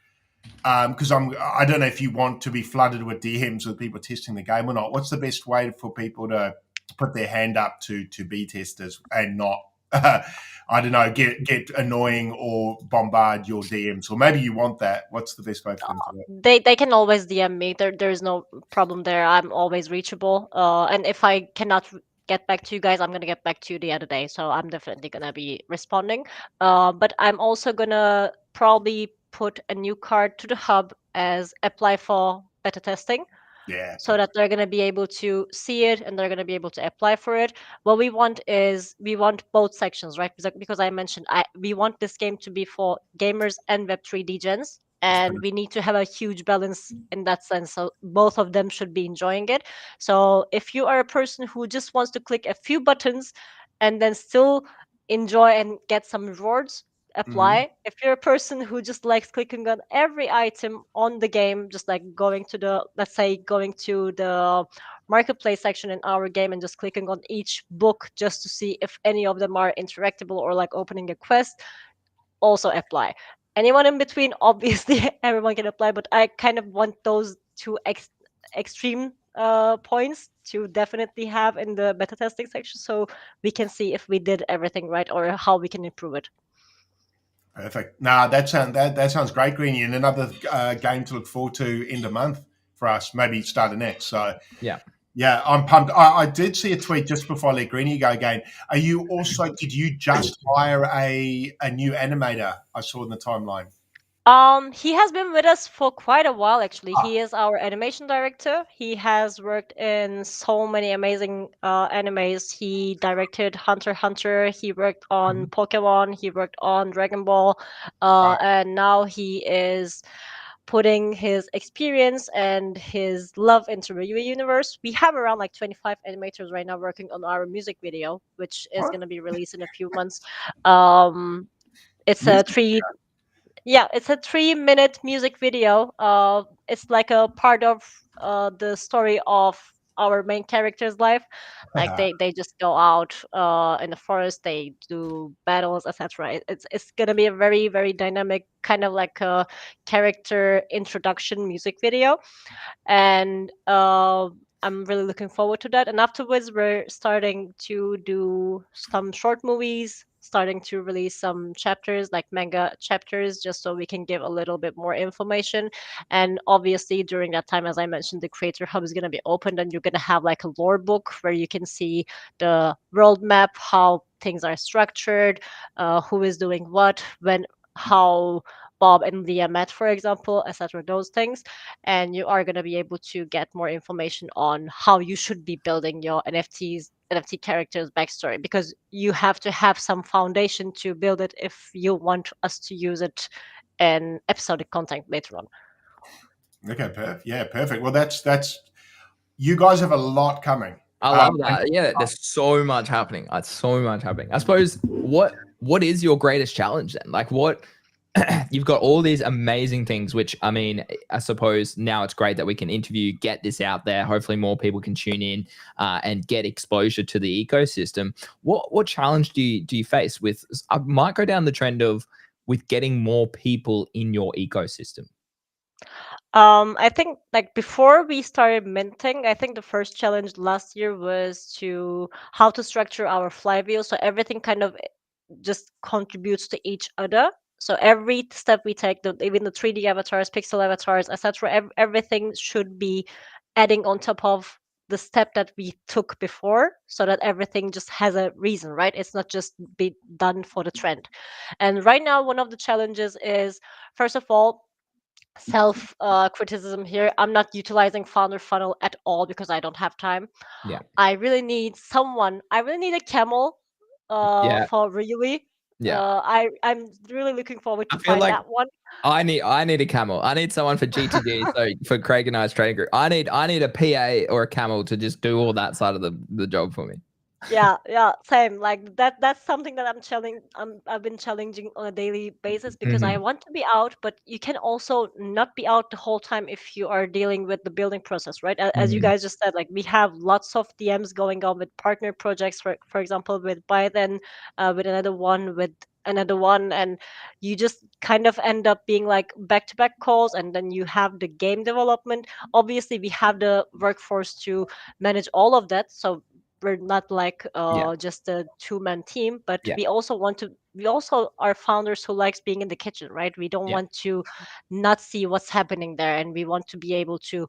B: Because I don't know if you want to be flooded with DMs with people testing the game or not. What's the best way for people to put their hand up to be testers and not, I don't know, get annoying or bombard your DMs? Or maybe you want that. What's the best way for them to do it?
C: They can always DM me. There's no problem there. I'm always reachable. And if I cannot get back to you guys, I'm gonna get back to you the other day. So I'm definitely gonna be responding. But I'm also gonna probably put a new card to the hub as apply for beta testing,
B: Yeah.
C: so that they're going to be able to see it and they're going to be able to apply for it. What we want is, we want both sections, right? Because I mentioned, we want this game to be for gamers and Web3 degens, and we need to have a huge balance in that sense. So both of them should be enjoying it. So if you are a person who just wants to click a few buttons and then still enjoy and get some rewards, apply. If you're a person who just likes clicking on every item on the game, just like going to the, let's say, going to the marketplace section in our game and just clicking on each book just to see if any of them are interactable, or like opening a quest, also apply. Anyone in between, obviously everyone can apply, but I kind of want those two extreme points to definitely have in the beta testing section, so we can see if we did everything right or how we can improve it.
B: Perfect. Nah, that sounds great, Greeny, and another game to look forward to in the month for us. Maybe start of next. So
A: Yeah.
B: yeah, I'm pumped. I did see a tweet just before I let Greeny go again. Are you also? Did you just hire a new animator? I saw in the timeline.
C: He has been with us for quite a while actually. He is our animation director. He has worked in so many amazing animes. He directed Hunter x Hunter, he worked on Pokemon, he worked on Dragon Ball,
B: Wow.
C: and now he is putting his experience and his love into Ruyui universe. We have around like 25 animators right now working on our music video, which is
B: What?
C: going to be released in a few months. Um, it's a
B: Music?
C: three Yeah, it's a 3-minute music video. It's like a part of the story of our main character's life. Like they just go out in the forest, they do battles, etc. It's gonna be a very very dynamic kind of like a character introduction music video, and I'm really looking forward to that. And afterwards, we're starting to do some short movies, starting to release some chapters, like manga chapters, just so we can give a little bit more information. And obviously, during that time, as I mentioned, the Creator Hub is going to be opened, and you're going to have like a lore book where you can see the world map, how things are structured, who is doing what, when, how Bob and Leah met, for example, etc. Those things, and you are going to be able to get more information on how you should be building your NFT characters backstory, because you have to have some foundation to build it if you want us to use it in episodic content later on.
B: Okay, perfect. Yeah, perfect. Well, that's you guys have a lot coming.
A: I love that. Yeah, there's so much happening. So much happening. I suppose what is your greatest challenge then? Like what you've got all these amazing things, which I mean, I suppose now it's great that we can interview, get this out there. Hopefully more people can tune in and get exposure to the ecosystem. What challenge do you face with, I might go down the trend of with getting more people in your ecosystem?
C: I think like before we started minting, I think the first challenge last year was to how to structure our flywheel so everything kind of just contributes to each other. So every step we take, even the 3D avatars, pixel avatars, etc., everything should be adding on top of the step that we took before, so that everything just has a reason, right? It's not just be done for the trend. And right now, one of the challenges is, first of all, self criticism here. I'm not utilizing founder funnel at all because I don't have time.
A: Yeah.
C: I really need someone. I really need a camel
A: Yeah.
C: for Ruyui.
A: Yeah.
C: I'm really looking forward
A: I
C: to
A: feel
C: find
A: like
C: that one.
A: I need a camel. I need someone for GTD. So for Craig and I's trading group, I need a PA or a camel to just do all that side of the job for me.
C: Yeah, same. Like that's something that I've been challenging on a daily basis, because I
A: Mhm.
C: want to be out, but you can also not be out the whole time if you are dealing with the building process, right? As you
A: Mhm.
C: guys just said, like we have lots of DMs going on with partner projects, for example, with Biden, with another one, and you just kind of end up being like back-to-back calls, and then you have the game development. Obviously, we have the workforce to manage all of that, so we're not like
A: Yeah.
C: just a two-man team, but
A: Yeah.
C: we also are founders who likes being in the kitchen, right? We don't
A: Yeah.
C: want to not see what's happening there, and we want to be able to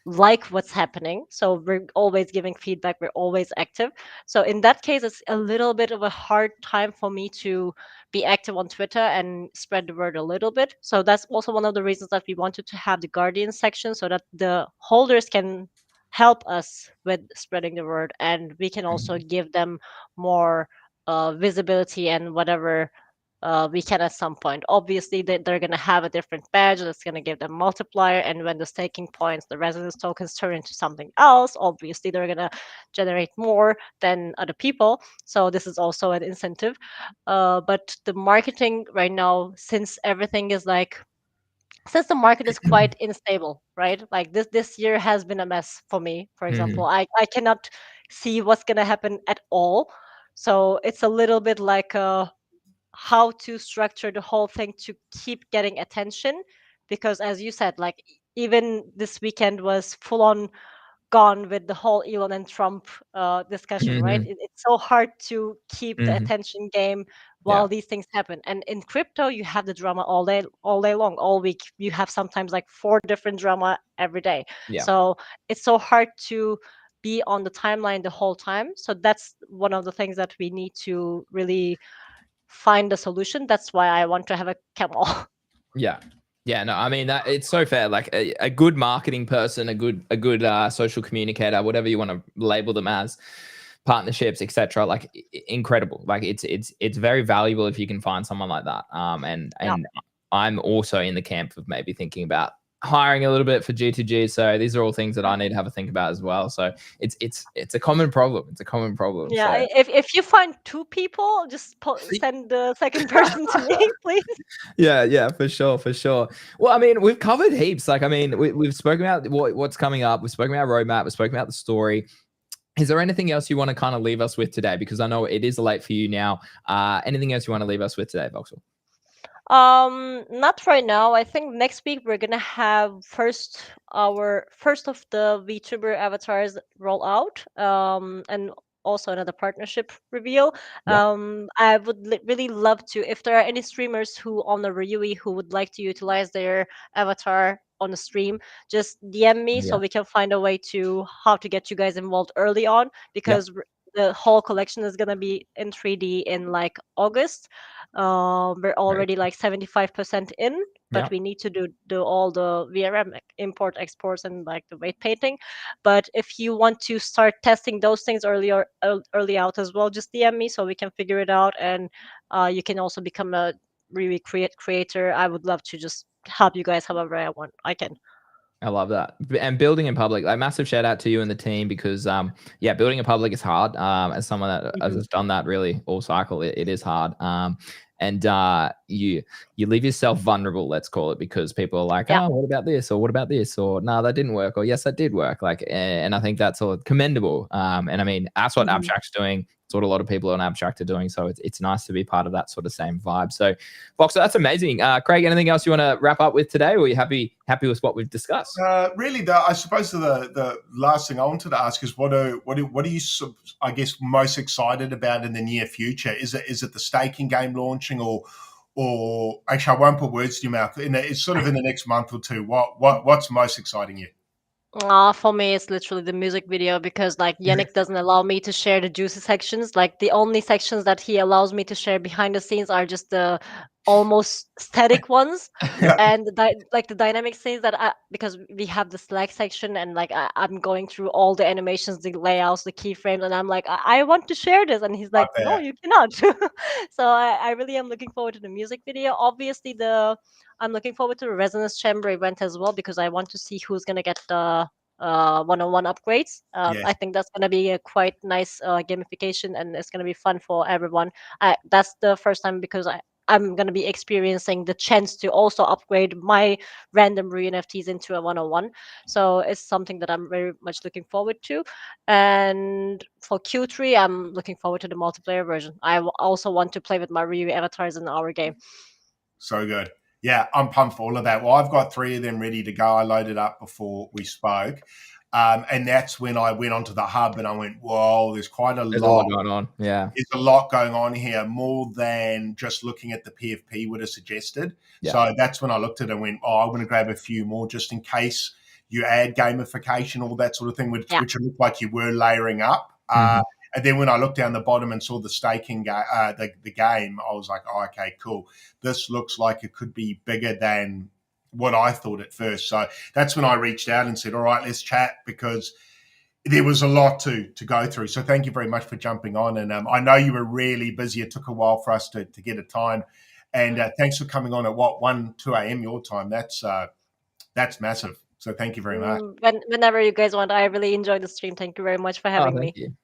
C: like what's happening, so we're always giving feedback, we're always active. So in that case, it's a little bit of a hard time for me to be active on Twitter and spread the word a little bit. So that's also one of the reasons that we wanted to have the Guardian section, so that the holders can help us with spreading the word, and we can also
A: Mhm.
C: give them more visibility and whatever we can at some point. Obviously, they're going to have a different badge that's going to give them multiplier. And when the staking points, the resonance tokens turn into something else, obviously they're going to generate more than other people. So this is also an incentive. But the marketing right now, since the market is quite unstable, right? Like this year has been a mess for me. For example,
A: Mhm.
C: I cannot see what's going to happen at all. So it's a little bit like how to structure the whole thing to keep getting attention, because as you said, like even this weekend was full on gone with the whole Elon and Trump discussion, right?
A: Mhm.
C: It's so hard to keep the
A: Mhm.
C: attention game
A: Yeah.
C: while these things happen. And in crypto, you have the drama all day long, all week. You have sometimes like 4 different drama every day.
A: Yeah.
C: So it's so hard to be on the timeline the whole time. So that's one of the things that we need to really find a solution. That's why I want to have a camel.
A: Yeah. Yeah, no, I mean that it's so fair. Like a good marketing person, a good social communicator, whatever you want to label them as, partnerships, etc. Like incredible. Like it's very valuable if you can find someone like that.
C: Yeah.
A: And I'm also in the camp of maybe thinking about hiring a little bit for G2G. So these are all things that I need to have a think about as well. So it's a common problem. It's a common problem.
C: Yeah,
A: So
C: if you find 2 people, just send the second person to me, please.
A: yeah, for sure, for sure. Well, I mean, we've covered heaps. Like, I mean, we've spoken about what's coming up. We've spoken about roadmap. We've spoken about the story. Is there anything else you want to kind of leave us with today? Because I know it is late for you now. Anything else you want to leave us with today, Voxel?
C: Not right now. I think next week we're gonna have our first of the VTuber avatars roll out. And also another partnership reveal.
A: Yeah,
C: I would really love to, if there are any streamers who on the Ruyui who would like to utilize their avatar on the stream, just DM me so
A: yeah,
C: we can find a way to how to get you guys involved early on,
A: yeah.
C: because the whole collection is gonna be in 3D in like August. We're
A: Right.
C: already like 75% in, but
A: Yeah,
C: we need to do all the VRM import exports and like the weight painting. But if you want to start testing those things early out as well, just DM me so we can figure it out. And you can also become a really creator. I would love to just help you guys however I can.
A: I love that. And building in public, like massive shout out to you and the team because yeah, building in public is hard. As someone that
C: Mhm.
A: has done that really all cycle, it is hard. And you leave yourself vulnerable, let's call it, because people are like,
C: Yeah.
A: oh, what about this, or what about this, or no, that didn't work, or yes, that did work. Like, and I think that's all commendable. And I mean, that's what
C: Mhm.
A: Abstract's doing. It's what a lot of people on Abstract are doing. So it's nice to be part of that sort of same vibe. So, Boxer, that's amazing. Craig, anything else you want to wrap up with today, or are you happy with what we've discussed?
B: Really, I suppose the last thing I wanted to ask is what are you I guess most excited about in the near future? Is it the staking game launching or actually I won't put words to your mouth. It's sort of in the next month or two. What's most exciting you?
C: For me, it's literally the music video because like Yannick doesn't allow me to share the juicy sections. Like the only sections that he allows me to share behind the scenes are just the almost static ones,
B: Yeah,
C: and like the dynamic scenes that because we have the Slack section and like I'm going through all the animations, the layouts, the keyframes, and I'm like I want to share this, and he's
B: right
C: like, no,
B: there.
C: you cannot. So I really am looking forward to the music video. Obviously, I'm looking forward to the Resonance Chamber event as well because I want to see who's gonna get the one-on-one upgrades.
B: Yes,
C: I think that's gonna be a quite nice gamification, and it's gonna be fun for everyone. That's the first time because I'm gonna be experiencing the chance to also upgrade my random NFTs into a one-on-one. So it's something that I'm very much looking forward to. And for Q3, I'm looking forward to the multiplayer version. Also want to play with my Ryu avatars in our game.
B: so good. Yeah, I'm pumped for all of that. Well, I've got 3 of them ready to go. I loaded up before we spoke. And that's when I went onto the hub and I went, whoa, there's quite a
A: There's a lot
B: lot.
A: going on. Yeah,
B: There's a lot going on here, more than just looking at the PFP would have suggested.
A: yeah.
B: So that's when I looked at it and went, oh, I'm going to grab a few more just in case you add gamification, all that sort of thing, which,
C: Yeah.
B: which it looked like you were layering up.
A: Mhm.
B: And then when I looked down the bottom and saw the staking the game, I was like, oh, okay, cool. This looks like it could be bigger than what I thought at first. So that's when I reached out and said, all right, let's chat because there was a lot to go through. So thank you very much for jumping on. And I know you were really busy. It took a while for us to get a time. And thanks for coming on at 2 a.m. your time. That's massive. So thank you very much.
C: Whenever you guys want, I really enjoyed the stream. Thank you very much for
A: Oh,
C: having
A: thank
C: me.
A: you.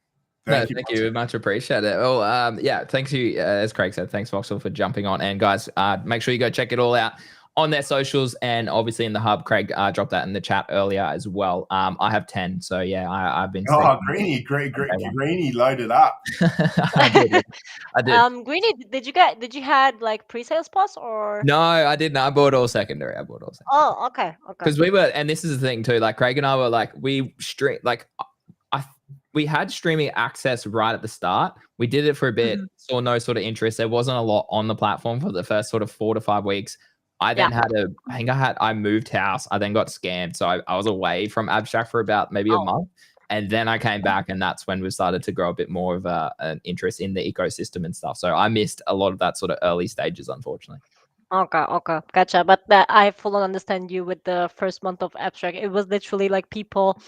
A: No,
B: Thank you.
A: thank you. Much appreciate it. Well, yeah, thanks you, as Craig said, thanks Voxel for jumping on. And guys, make sure you go check it all out on their socials and obviously in the hub. Craig dropped that in the chat earlier as well. I have 10, so yeah, I've been.
B: Oh, Greeny loaded up.
A: I did.
C: Greeny, did you had like pre-sale spots or?
A: No, I didn't. I bought all secondary.
C: Oh, okay.
A: Because we were, and this is the thing too. Like Craig and I were like, we had streaming access right at the start. We did it for a bit, saw no sort of interest. There wasn't a lot on the platform for the first sort of 4 to 5 weeks. I then I moved house. I then got scammed. So I was away from Abstract for about maybe a month. And then I came back, and that's when we started to grow a bit more of an interest in the ecosystem and stuff. So I missed a lot of that sort of early stages, unfortunately.
C: Okay, gotcha. But I fully understand you with the first month of Abstract. It was literally like people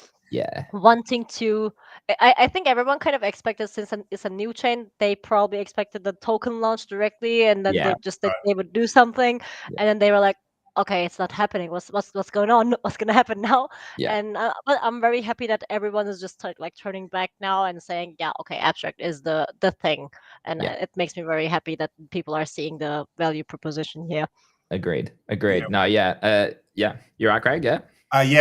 C: wanting to. I think everyone kind of expected, since it's a new chain, they probably expected the token launch directly, and then they would do something, and then they were like, okay, it's not happening. What's going on? What's gonna happen now? And but I'm very happy that everyone is just like turning back now and saying, yeah, okay, Abstract is the thing, and it makes me very happy that people are seeing the value proposition here.
A: Agreed. No, you're right, Craig.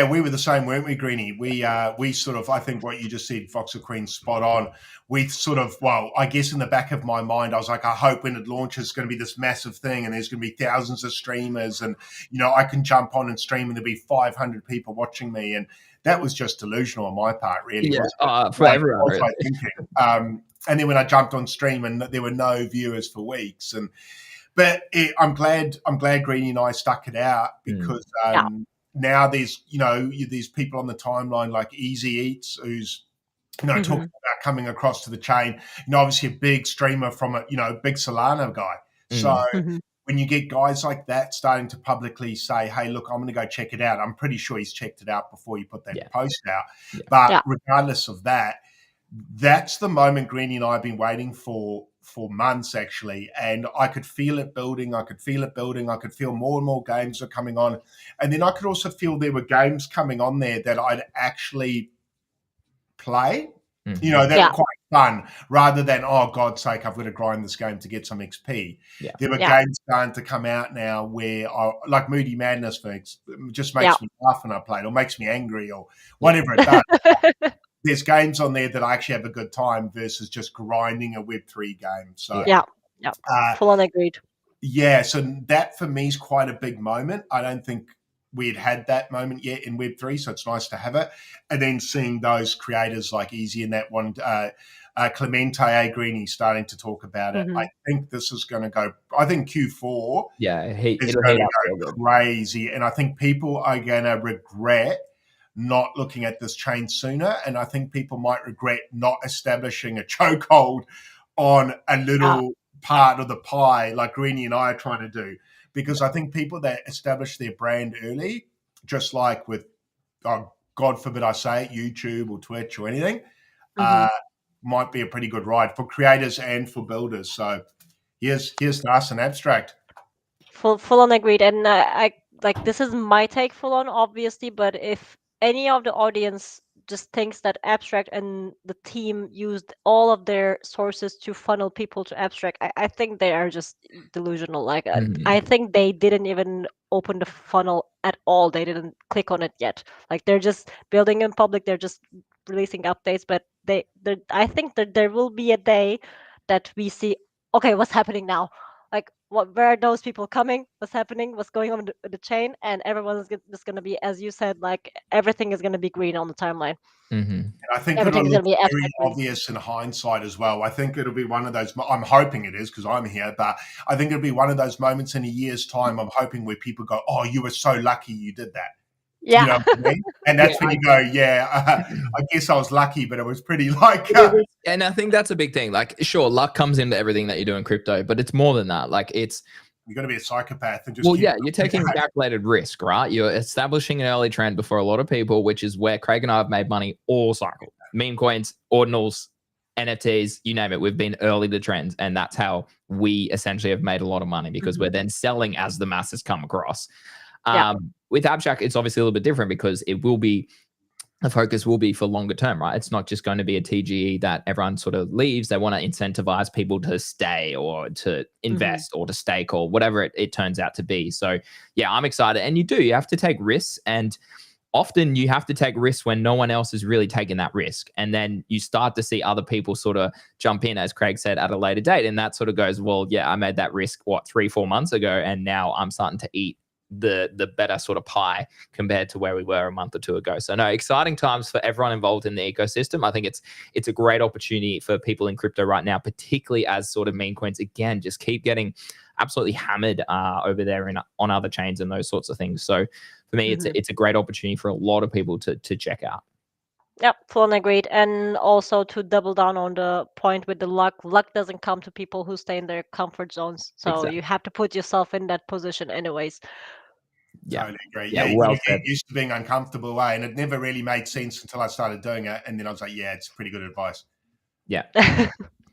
B: We were the same, weren't we, Greeny? We sort of, I think what you just said, Fox or Queen, spot on. We sort of, well, I guess in the back of my mind, I was like, I hope when it launches, it's going to be this massive thing, and there's going to be thousands of streamers, and I can jump on and stream, and there'll be 500 people watching me, and that was just delusional on my part, really.
A: For everyone. Really.
B: Thinking. And then when I jumped on stream, and there were no viewers for weeks, I'm glad Greeny and I stuck it out, because. Now there's people on the timeline like Easy Eats, who's talking about coming across to the chain. Obviously a big streamer from a big Solana guy. So when you get guys like that starting to publicly say, "Hey, look, I'm going to go check it out," I'm pretty sure he's checked it out before he put that post out. But regardless of that, that's the moment Greeny and I have been waiting for months, actually, and I could feel it building. I could feel more and more games are coming on, and then I could also feel there were games coming on there that I'd actually play. That were quite fun, rather than, oh, God's sake, I've got to grind this game to get some XP. There were games starting to come out now where, like Moody Madness, for just makes me laugh when I play it, or makes me angry, or whatever it does. There's games on there that I actually have a good time versus just grinding a Web3 game. So
C: full on agreed.
B: So that for me is quite a big moment. I don't think we had that moment yet in Web3, so it's nice to have it. And then seeing those creators like Easy and that one, Clemente Greeny starting to talk about it. I think this is going to go. I think Q4 is going to go crazy, and I think people are going to regret not looking at this chain sooner, and I think people might regret not establishing a chokehold on a little part of the pie like Greeny and I are trying to do, because I think people that establish their brand early, just like with, God forbid I say it, YouTube or Twitch or anything, might be a pretty good ride for creators and for builders. So here's to us and Abstract.
C: Full on agreed, and I like, this is my take full on, obviously, but if any of the audience just thinks that Abstract and the team used all of their sources to funnel people to Abstract, I think they are just delusional. Like, I think they didn't even open the funnel at all. They didn't click on it yet. Like, they're just building in public. They're just releasing updates. But I think that there will be a day that we see, okay, what's happening now? Like, where are those people coming? What's happening? What's going on with the chain? And everyone is just going to be, as you said, like, everything is going to be green on the timeline.
B: And I think it'll look very obvious in hindsight as well. I think it'll be one of those, I'm hoping it is because I'm here, but I think it'll be one of those moments in a year's time, I'm hoping, where people go, oh, you were so lucky you did that.
C: Yeah.
B: You know what I mean? And that's when you go, I guess I was lucky, but it was pretty like...
A: and I think that's a big thing. Like, sure, luck comes into everything that you do in crypto, but it's more than that. Like, it's...
B: You've got to be a psychopath. And just
A: you're taking calculated risk, right? You're establishing an early trend before a lot of people, which is where Craig and I have made money all cycle. Meme coins, ordinals, NFTs, you name it. We've been early to trends, and that's how we essentially have made a lot of money, because we're then selling as the masses come across. With Abstract, it's obviously a little bit different because it will be the focus will be for longer term, right? It's not just going to be a TGE that everyone sort of leaves. They want to incentivize people to stay or to invest or to stake or whatever it turns out to be. So yeah, I'm excited. And you have to take risks, and often you have to take risks when no one else is really taking that risk. And then you start to see other people sort of jump in, as Craig said, at a later date. And that sort of goes, well, yeah, I made that risk, 3-4 months ago, and now I'm starting to eat the better sort of pie compared to where we were a month or two ago. So no, exciting times for everyone involved in the ecosystem. I think it's a great opportunity for people in crypto right now, particularly as sort of meme coins again just keep getting absolutely hammered over there on other chains and those sorts of things. So for me, it's a great opportunity for a lot of people to check out.
C: Yep, fully agreed. And also to double down on the point with the luck doesn't come to people who stay in their comfort zones. So
A: Exactly.
C: you have to put yourself in that position anyways.
A: Yeah.
B: Totally agree.
A: Yeah,
B: You
A: well
B: get
A: said.
B: used to being uncomfortable, and it never really made sense until I started doing it. And then I was like, yeah, it's pretty good advice.
A: Yeah.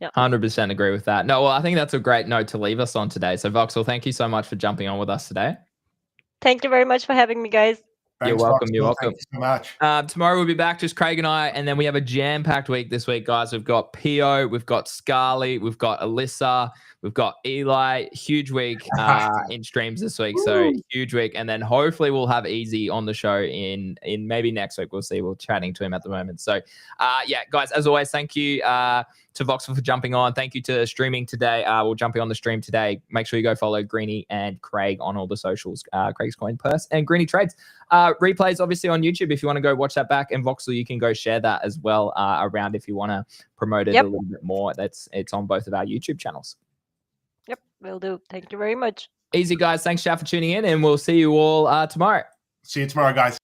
C: Yep.
A: 100% agree with that. No, well, I think that's a great note to leave us on today. So Voxel, thank you so much for jumping on with us today.
C: Thank you very much for having me, guys.
A: You're
B: Thanks,
A: welcome.
B: Voxel.
A: You're welcome.
B: Thank you so much.
A: Tomorrow we'll be back, just Craig and I, and then we have a jam-packed week this week, guys. We've got Pio, we've got Scarly, we've got Alyssa, we've got Eli. Huge week in streams this week, so huge week. And then hopefully we'll have Easy on the show in maybe next week. We'll see. We're chatting to him at the moment. So yeah, guys, as always, thank you to Voxel for jumping on. Thank you to streaming today. We're jumping on the stream today. Make sure you go follow Greeny and Craig on all the socials. Craig's Coin Purse and Greeny Trades. Replays obviously on YouTube if you want to go watch that back, and Voxel, you can go share that as well around if you want to promote it a little bit more. It's on both of our YouTube channels.
C: Yep, will do. Thank you very much.
A: Easy, guys. Thanks, chat, for tuning in, and we'll see you all tomorrow.
B: See you tomorrow, guys.